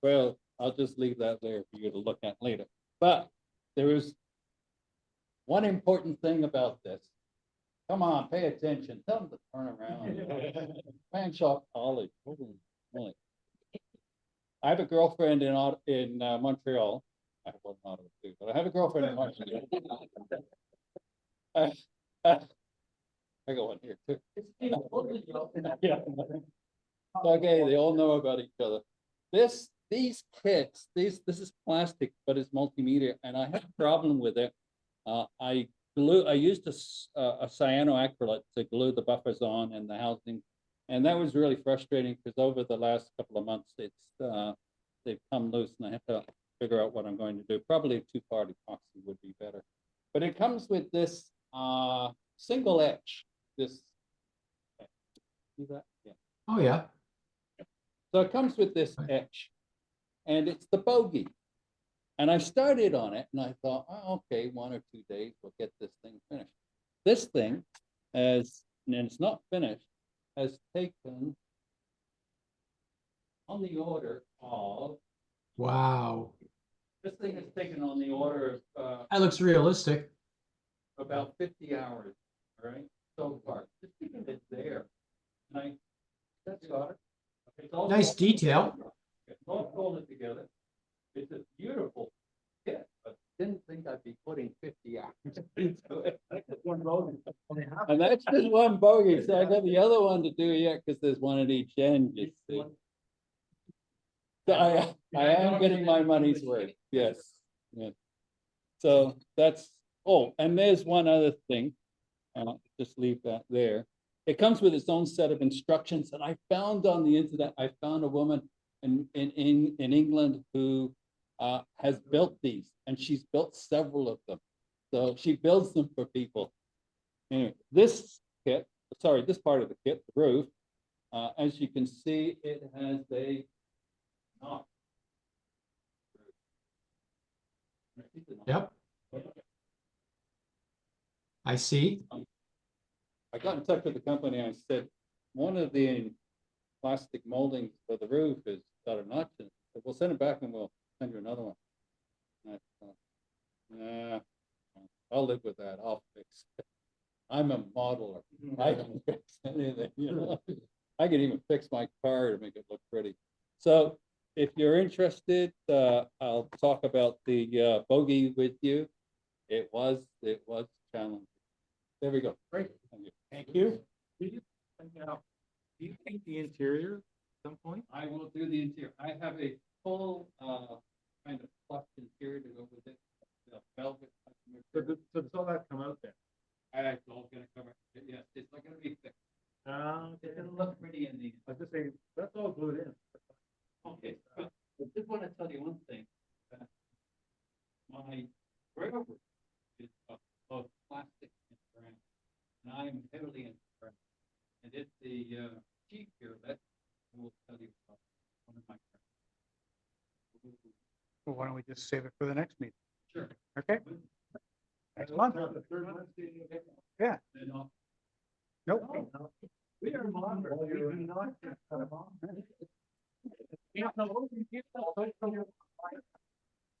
Well, I'll just leave that there for you to look at later. But there is one important thing about this. Come on, pay attention. Tell them to turn around. Fanshawe College. Holy moly. I have a girlfriend in Montreal. I have one in Ottawa too, but I have a girlfriend in Montreal. I got one here too. Yeah. Okay, they all know about each other. These kits, this is plastic, but it's multimedia, and I have a problem with it. I used a cyanoacrylate to glue the buffers on and the housing, and that was really frustrating because over the last couple of months, they've come loose, and I have to figure out what I'm going to do. Probably a two-part epoxy would be better, but it comes with this single etch. This, see that? Yeah. Oh, yeah. So it comes with this etch, and it's the bogey. And I started on it, and I thought, oh, okay, 1 or 2 days, we'll get this thing finished. This thing, and it's not finished, has taken on the order of. Wow. This thing has taken on the order of That looks realistic. about 50 hours, all right? so far, just because it's there. And that's got it. It's all- Nice detail. It's all folded together. It's a beautiful kit, but didn't think I'd be putting 50 hours into it. And that's just one bogey, so I got the other one to do yet, because there's one at each end, you see. So I am getting my money's worth, yes, yes. So that's, oh, and there's one other thing, just leave that there. It comes with its own set of instructions, and I found on the internet, I found a woman in England who has built these, and she's built several of them. So she builds them for people. Anyway, this kit, sorry, this part of the kit, the roof, as you can see, it has a knob. Yep. I see. I got in touch with the company. I said, one of the plastic moldings for the roof is got a notch in it. So we'll send it back and we'll send you another one. And I thought, nah, I'll live with that. I'll fix it. I'm a modeler. I can fix anything, you know. I can even fix my car to make it look pretty. So if you're interested, I'll talk about the bogey with you. It was challenging. There we go. Great. Thank you. Do you paint the interior at some point? I will do the interior. I have a full kind of plush interior to go with it. The velvet. So does all that come out there? It's all gonna cover. Yes, it's not gonna be thick. It'll look pretty in the. I was just saying, that's all glued in. Okay, but I just want to tell you one thing. My railroad is of plastic and ceramic, and I am heavily into ceramic. And it's the chief here that will tell you about one of my friends. Well, why don't we just save it for the next meeting? Sure. Okay. Next month. Yeah. Nope. We are moderate. We do not. It's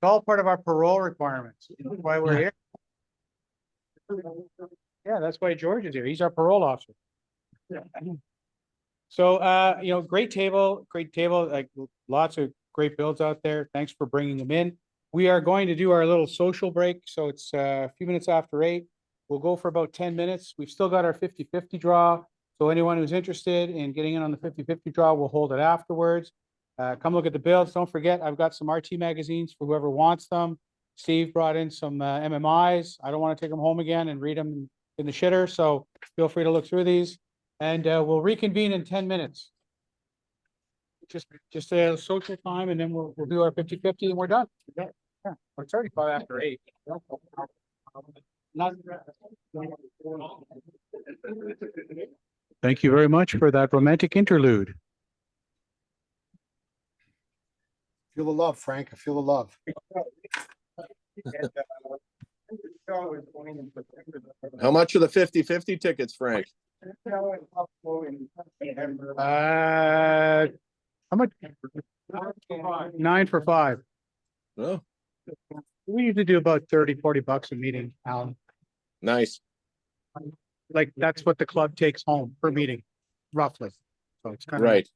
all part of our parole requirements. That's why we're here. Yeah, that's why George is here. He's our parole officer. So, great table, like lots of great builds out there. Thanks for bringing them in. We are going to do our little social break. So it's a few minutes after 8. We'll go for about 10 minutes. We've still got our 50-50 draw. So anyone who's interested in getting in on the 50-50 draw, we'll hold it afterwards. Come look at the builds. Don't forget, I've got some RT magazines for whoever wants them. Steve brought in some MMIs. I don't want to take them home again and read them in the shitter. So feel free to look through these, and we'll reconvene in 10 minutes. Just a social time, and then we'll do our 50-50 and we're done. Yeah, it's already 5 after 8. Thank you very much for that romantic interlude. Feel the love, Frank. I feel the love. How much are the 50-50 tickets, Frank? How much? 9 for 5. Oh, We usually do about 30-40 bucks a meeting, Alan. nice. Like that's what the club takes home per meeting, roughly. So it's kind of Right.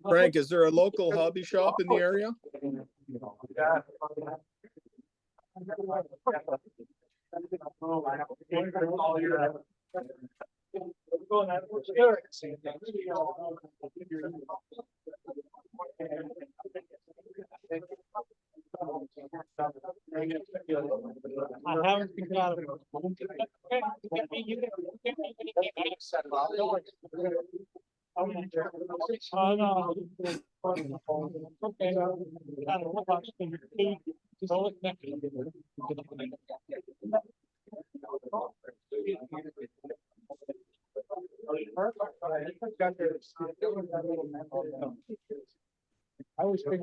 Frank, is there a local hobby shop in the area? I haven't figured out. Oh, no. Okay. I always think.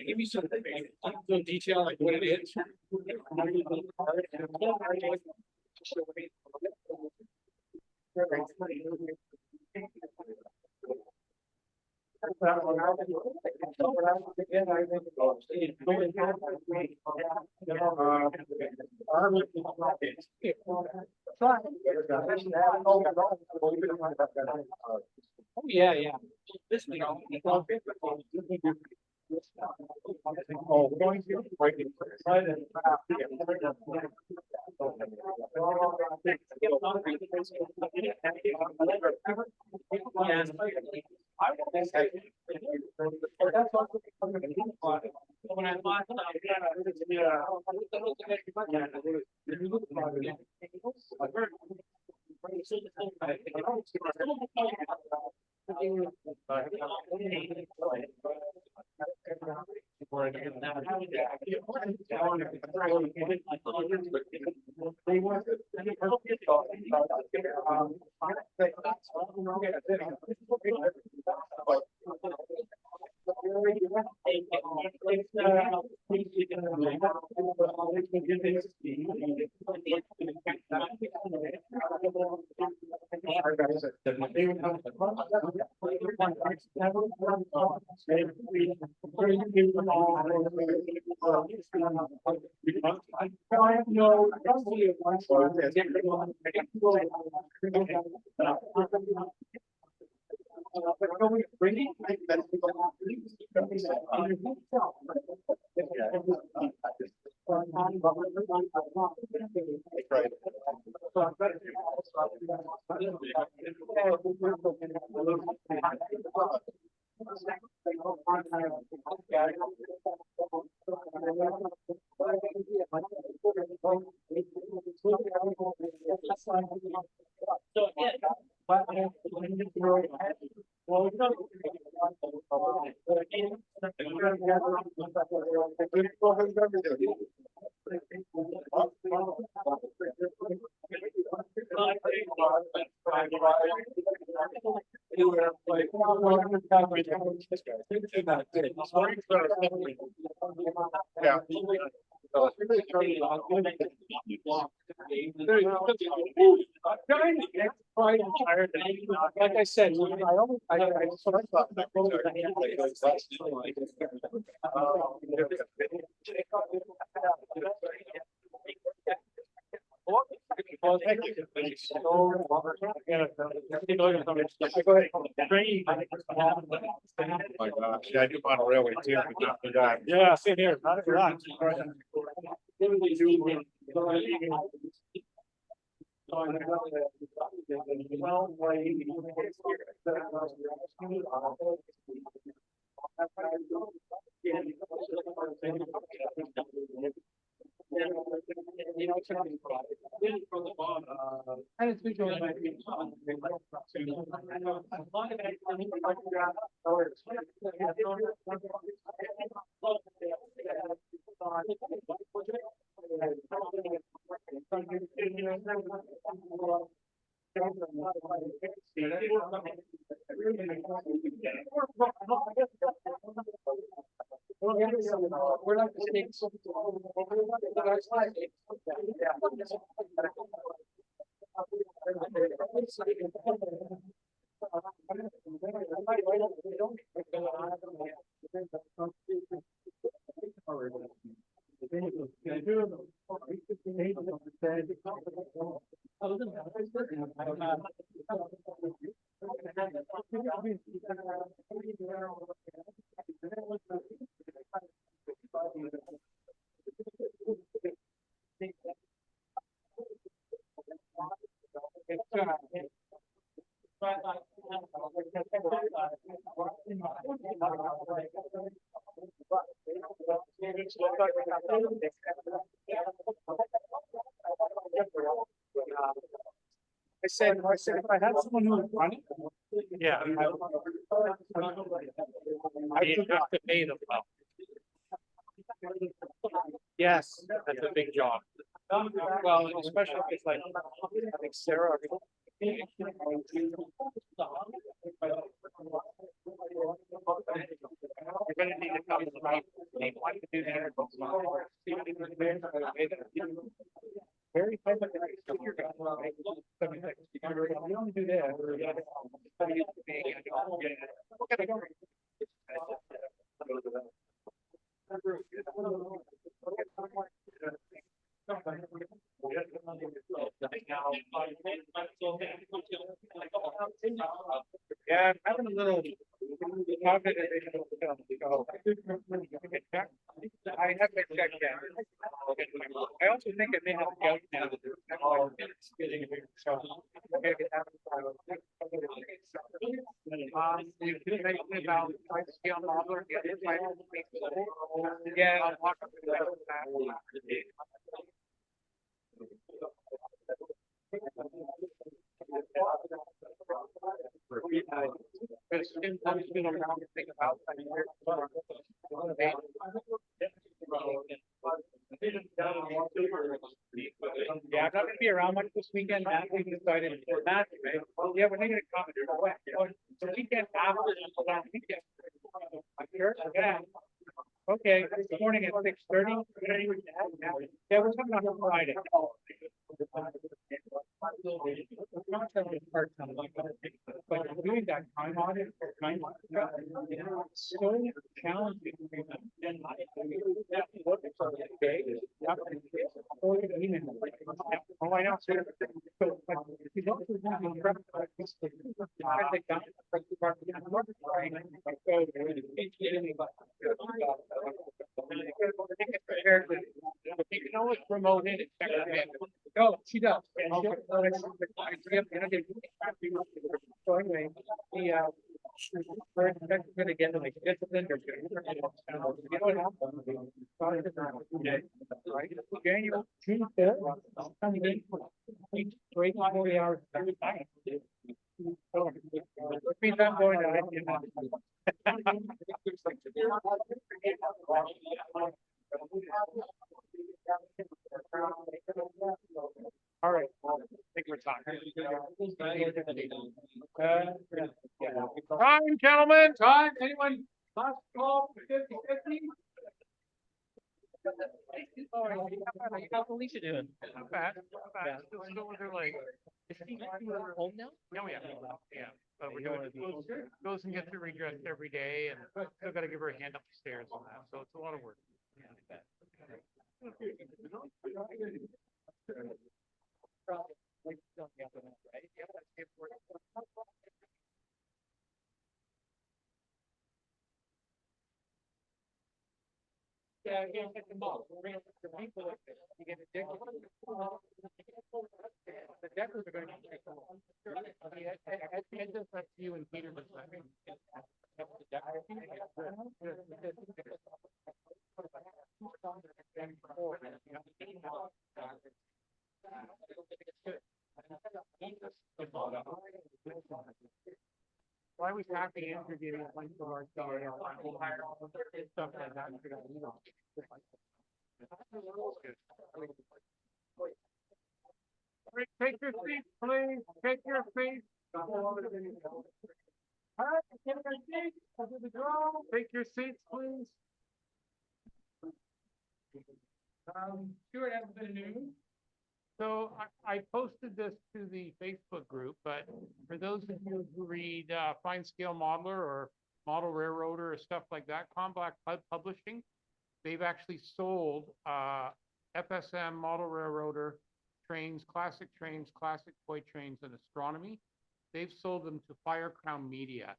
Give me some detail like what it is. Oh, yeah, yeah. This thing. Like I said, My gosh, yeah, I do on a railway too, but not for that. Yeah, same here. Not for that. We're like the snakes. I said, if I had someone who was running. Yeah. I would have to pay them well. Yes, that's a big job. Well, especially if it's like, I think Sarah. You're gonna need to come to the right. They want to do that. Very fun. You don't do that. Yeah, I'm having a little cognitive issue. I haven't checked yet. I also think I may have a gout now. You can make me about scale modeler. Yeah, I'll walk up to that. Yeah, I'm not gonna be around much this weekend. Matt, we decided for Matt, right? Yeah, we're thinking of coming. The weekend after the weekend. Sure, yeah. Okay, this morning at 6:30. Yeah, we're coming on Friday. Part-time, but doing that time audit, so challenging. Oh, I know. You know what's promoted? No, she does. So anyway, we're expecting to get like disciplined or. You know what happened? Right, January, June 5th, coming in for 40 hours every night. So, which means I'm going all right, I think we're talking. Time, gentlemen, time, anyone, last call, 50-50? How's Alicia doing? Not bad, not bad. Still with her leg. Is she home now? Oh, yeah, yeah. But we're doing, goes and gets her redressed every day and still gotta give her a hand up the stairs and that, so it's a lot of work. Yeah, you can't get them all. The people, you get addicted. The deckers are gonna be. I just left you and Peter. Well, I was happy interviewing a bunch of our stuff like that. Take your seats, please. Take your seats. All right, take your seats. Take your seats, please. Stuart has a bit of news. So I posted this to the Facebook group, but for those of you who read Fine Scale Modeler or Model Railroader or stuff like that, Combat Publishing, they've actually sold FSM Model Railroader trains, classic toy trains, and astronomy. They've sold them to Firecrown Media.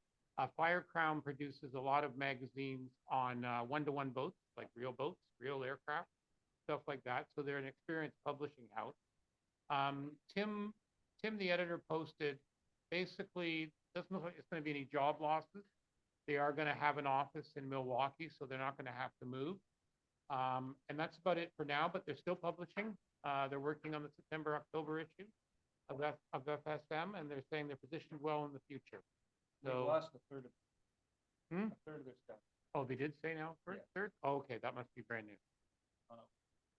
Firecrown produces a lot of magazines on one-to-one boats, like real boats, real aircraft, stuff like that. So they're an experienced publishing house. Tim, the editor, posted basically doesn't look like it's going to be any job losses. They are going to have an office in Milwaukee, so they're not going to have to move. And that's about it for now, but they're still publishing. They're working on the September-October issue of FSM, and they're saying they're positioned well in the future. So lost a third of Hmm? a third of their stuff. Oh, they did say now first, third? Oh, okay, that must be brand new.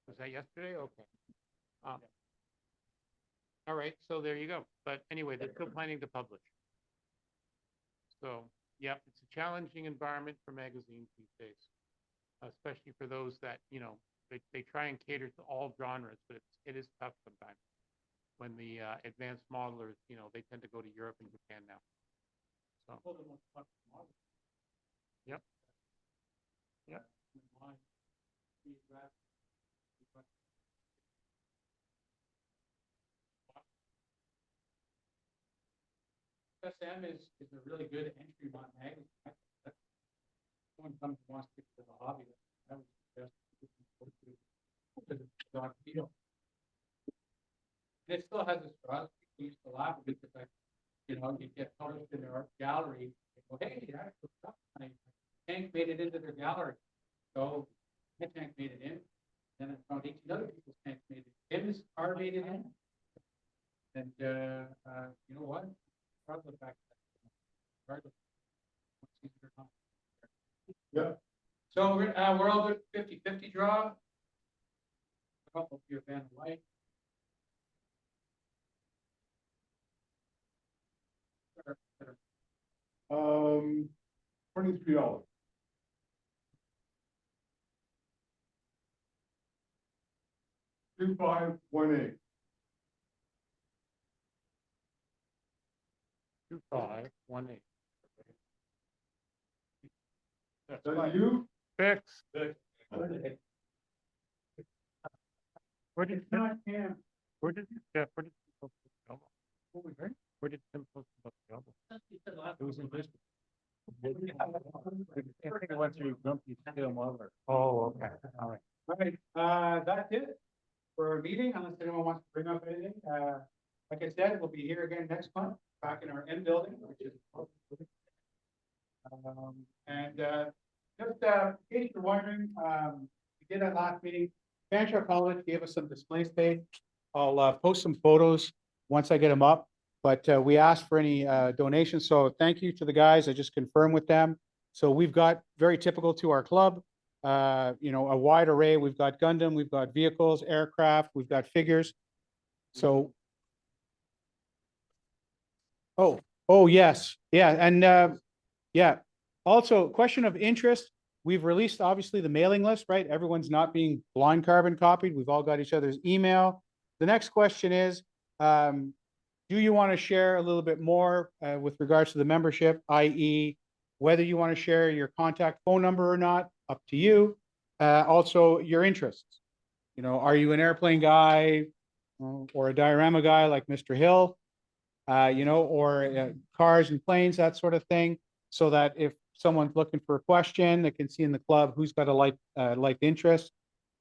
Was that yesterday? Okay. All right, so there you go. But anyway, they're still planning to publish. So, yeah, it's a challenging environment for magazines these days, especially for those that, you know, they try and cater to all genres, but it is tough sometimes when the advanced modelers, you know, they tend to go to Europe and Japan now. So. Yep. Yep. FSM is a really good entry on magazine. Someone comes and wants to get to the hobby, I would suggest. And it still has a straw. We used to laugh at it because you know, you get published in their art gallery. Go, hey, Tank made it into their gallery. So Tank made it in. Then I found 18 other people's tanks made it. Tim's car made it in. And you know what? Probably the fact that yeah. So we're all good 50-50 draw. A couple of your Van White. $23. $2518. 2518. Is that you? Fix. Where did Tim, Where did Jeff? Where did Tim post the album? where did Tim post about the album? It was in Brisbane. I think it went through Grumpy Scale Modeler. Oh, okay. All right. All right, that's it for our meeting, unless anyone wants to bring up anything. Like I said, we'll be here again next month, back in our M building, which is. And just in case you're wondering, we did our last meeting. Fanshawe College gave us some display space. I'll post some photos once I get them up, but we asked for any donations. So thank you to the guys. I just confirmed with them. So we've got, very typical to our club, you know, a wide array. We've got Gundam, we've got vehicles, aircraft, we've got figures. So. Oh, yes. Yeah. And yeah. Also, question of interest. We've released obviously the mailing list, right? Everyone's not being blind carbon copied. We've all got each other's email. The next question is, do you want to share a little bit more with regards to the membership, i.e. whether you want to share your contact phone number or not, up to you. Also your interests. You know, are you an airplane guy or a diorama guy like Mr. Hill? You know, or cars and planes, that sort of thing. So that if someone's looking for a question, they can see in the club who's got a like interest.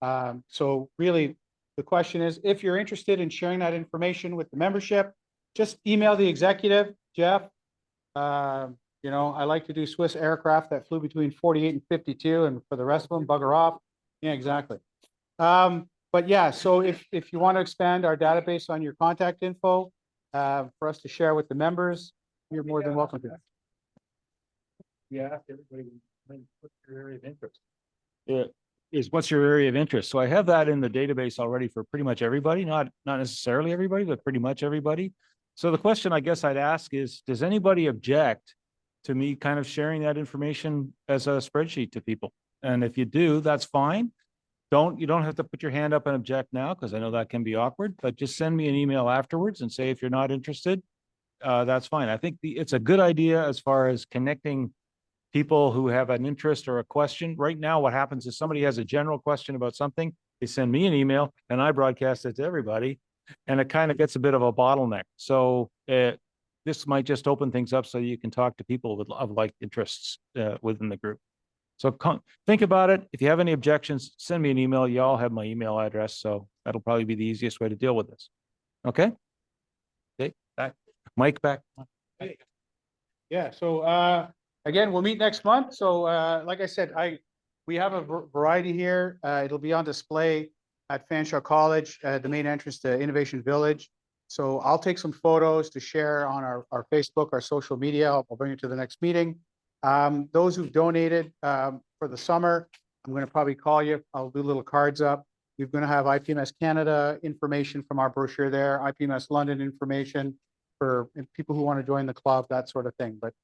So really, the question is, if you're interested in sharing that information with the membership, just email the executive, Jeff. You know, I like to do Swiss aircraft that flew between 48 and 52, and for the rest of them, bugger off. Yeah, exactly. But yeah, so if you want to expand our database on your contact info for us to share with the members, you're more than welcome to. Yeah, everybody, what's your area of interest? Yeah, is what's your area of interest? So I have that in the database already for pretty much everybody, not necessarily everybody, but pretty much everybody. So the question I guess I'd ask is, does anybody object to me kind of sharing that information as a spreadsheet to people? And if you do, that's fine. You don't have to put your hand up and object now, because I know that can be awkward, but just send me an email afterwards and say if you're not interested. That's fine. I think it's a good idea as far as connecting people who have an interest or a question. Right now, what happens is somebody has a general question about something, they send me an email and I broadcast it to everybody, and it kind of gets a bit of a bottleneck. So this might just open things up so you can talk to people of like interests within the group. So think about it. If you have any objections, send me an email. You all have my email address, so that'll probably be the easiest way to deal with this. Okay? Okay, back. Mike, back. Yeah, so again, we'll meet next month. So like I said, we have a variety here. It'll be on display at Fanshawe College, the main entrance to Innovation Village. So I'll take some photos to share on our Facebook, our social media. I'll bring it to the next meeting. Those who've donated for the summer, I'm going to probably call you. I'll do little cards up. We're going to have IPMS Canada information from our brochure there, IPMS London information for people who want to join the club, that sort of thing. But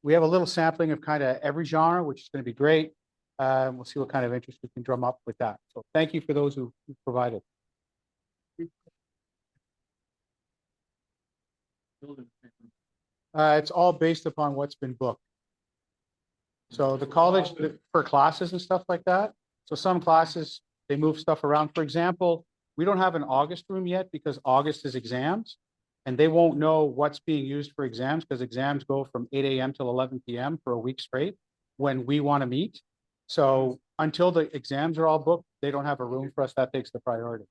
we have a little sampling of kind of every genre, which is going to be great. We'll see what kind of interest we can drum up with that. So thank you for those who provided. It's all based upon what's been booked. So the college for classes and stuff like that. So some classes, they move stuff around. For example, we don't have an August room yet because August is exams. And they won't know what's being used for exams because exams go from 8 a.m. till 11 p.m. for a week straight when we want to meet. So until the exams are all booked, they don't have a room for us. That takes the priority.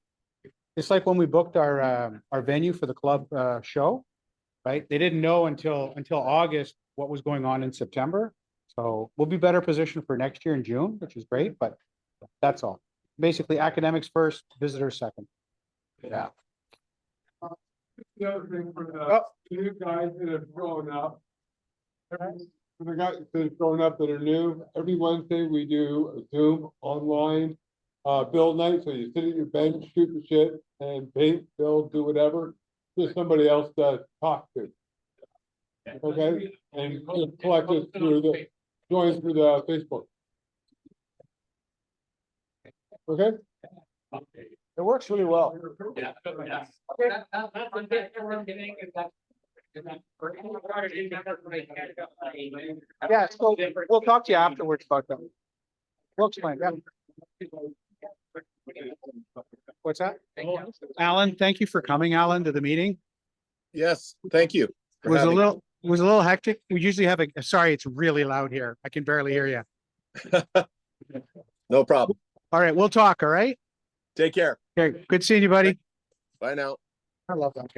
It's like when we booked our venue for the club show, right? They didn't know until August what was going on in September. So we'll be better positioned for next year in June, which is great, but that's all. Basically academics first, visitors second. Yeah. The other thing for the new guys that have grown up. For the guys that have grown up that are new, every Wednesday we do a Zoom online build night. So you sit at your bench, shoot the shit, and paint, build, do whatever. There's somebody else to talk to. Okay, and collect it through join through the Facebook. Okay. It works really well. Yeah, so we'll talk to you afterwards about them. We'll explain. Yeah. What's that? Alan, thank you for coming, Alan, to the meeting. Yes, thank you. It was a little hectic. We usually have sorry, it's really loud here. I can barely hear you. No problem. All right, we'll talk, all right? Take care. Okay, good seeing you, buddy. Bye now. I love that guy.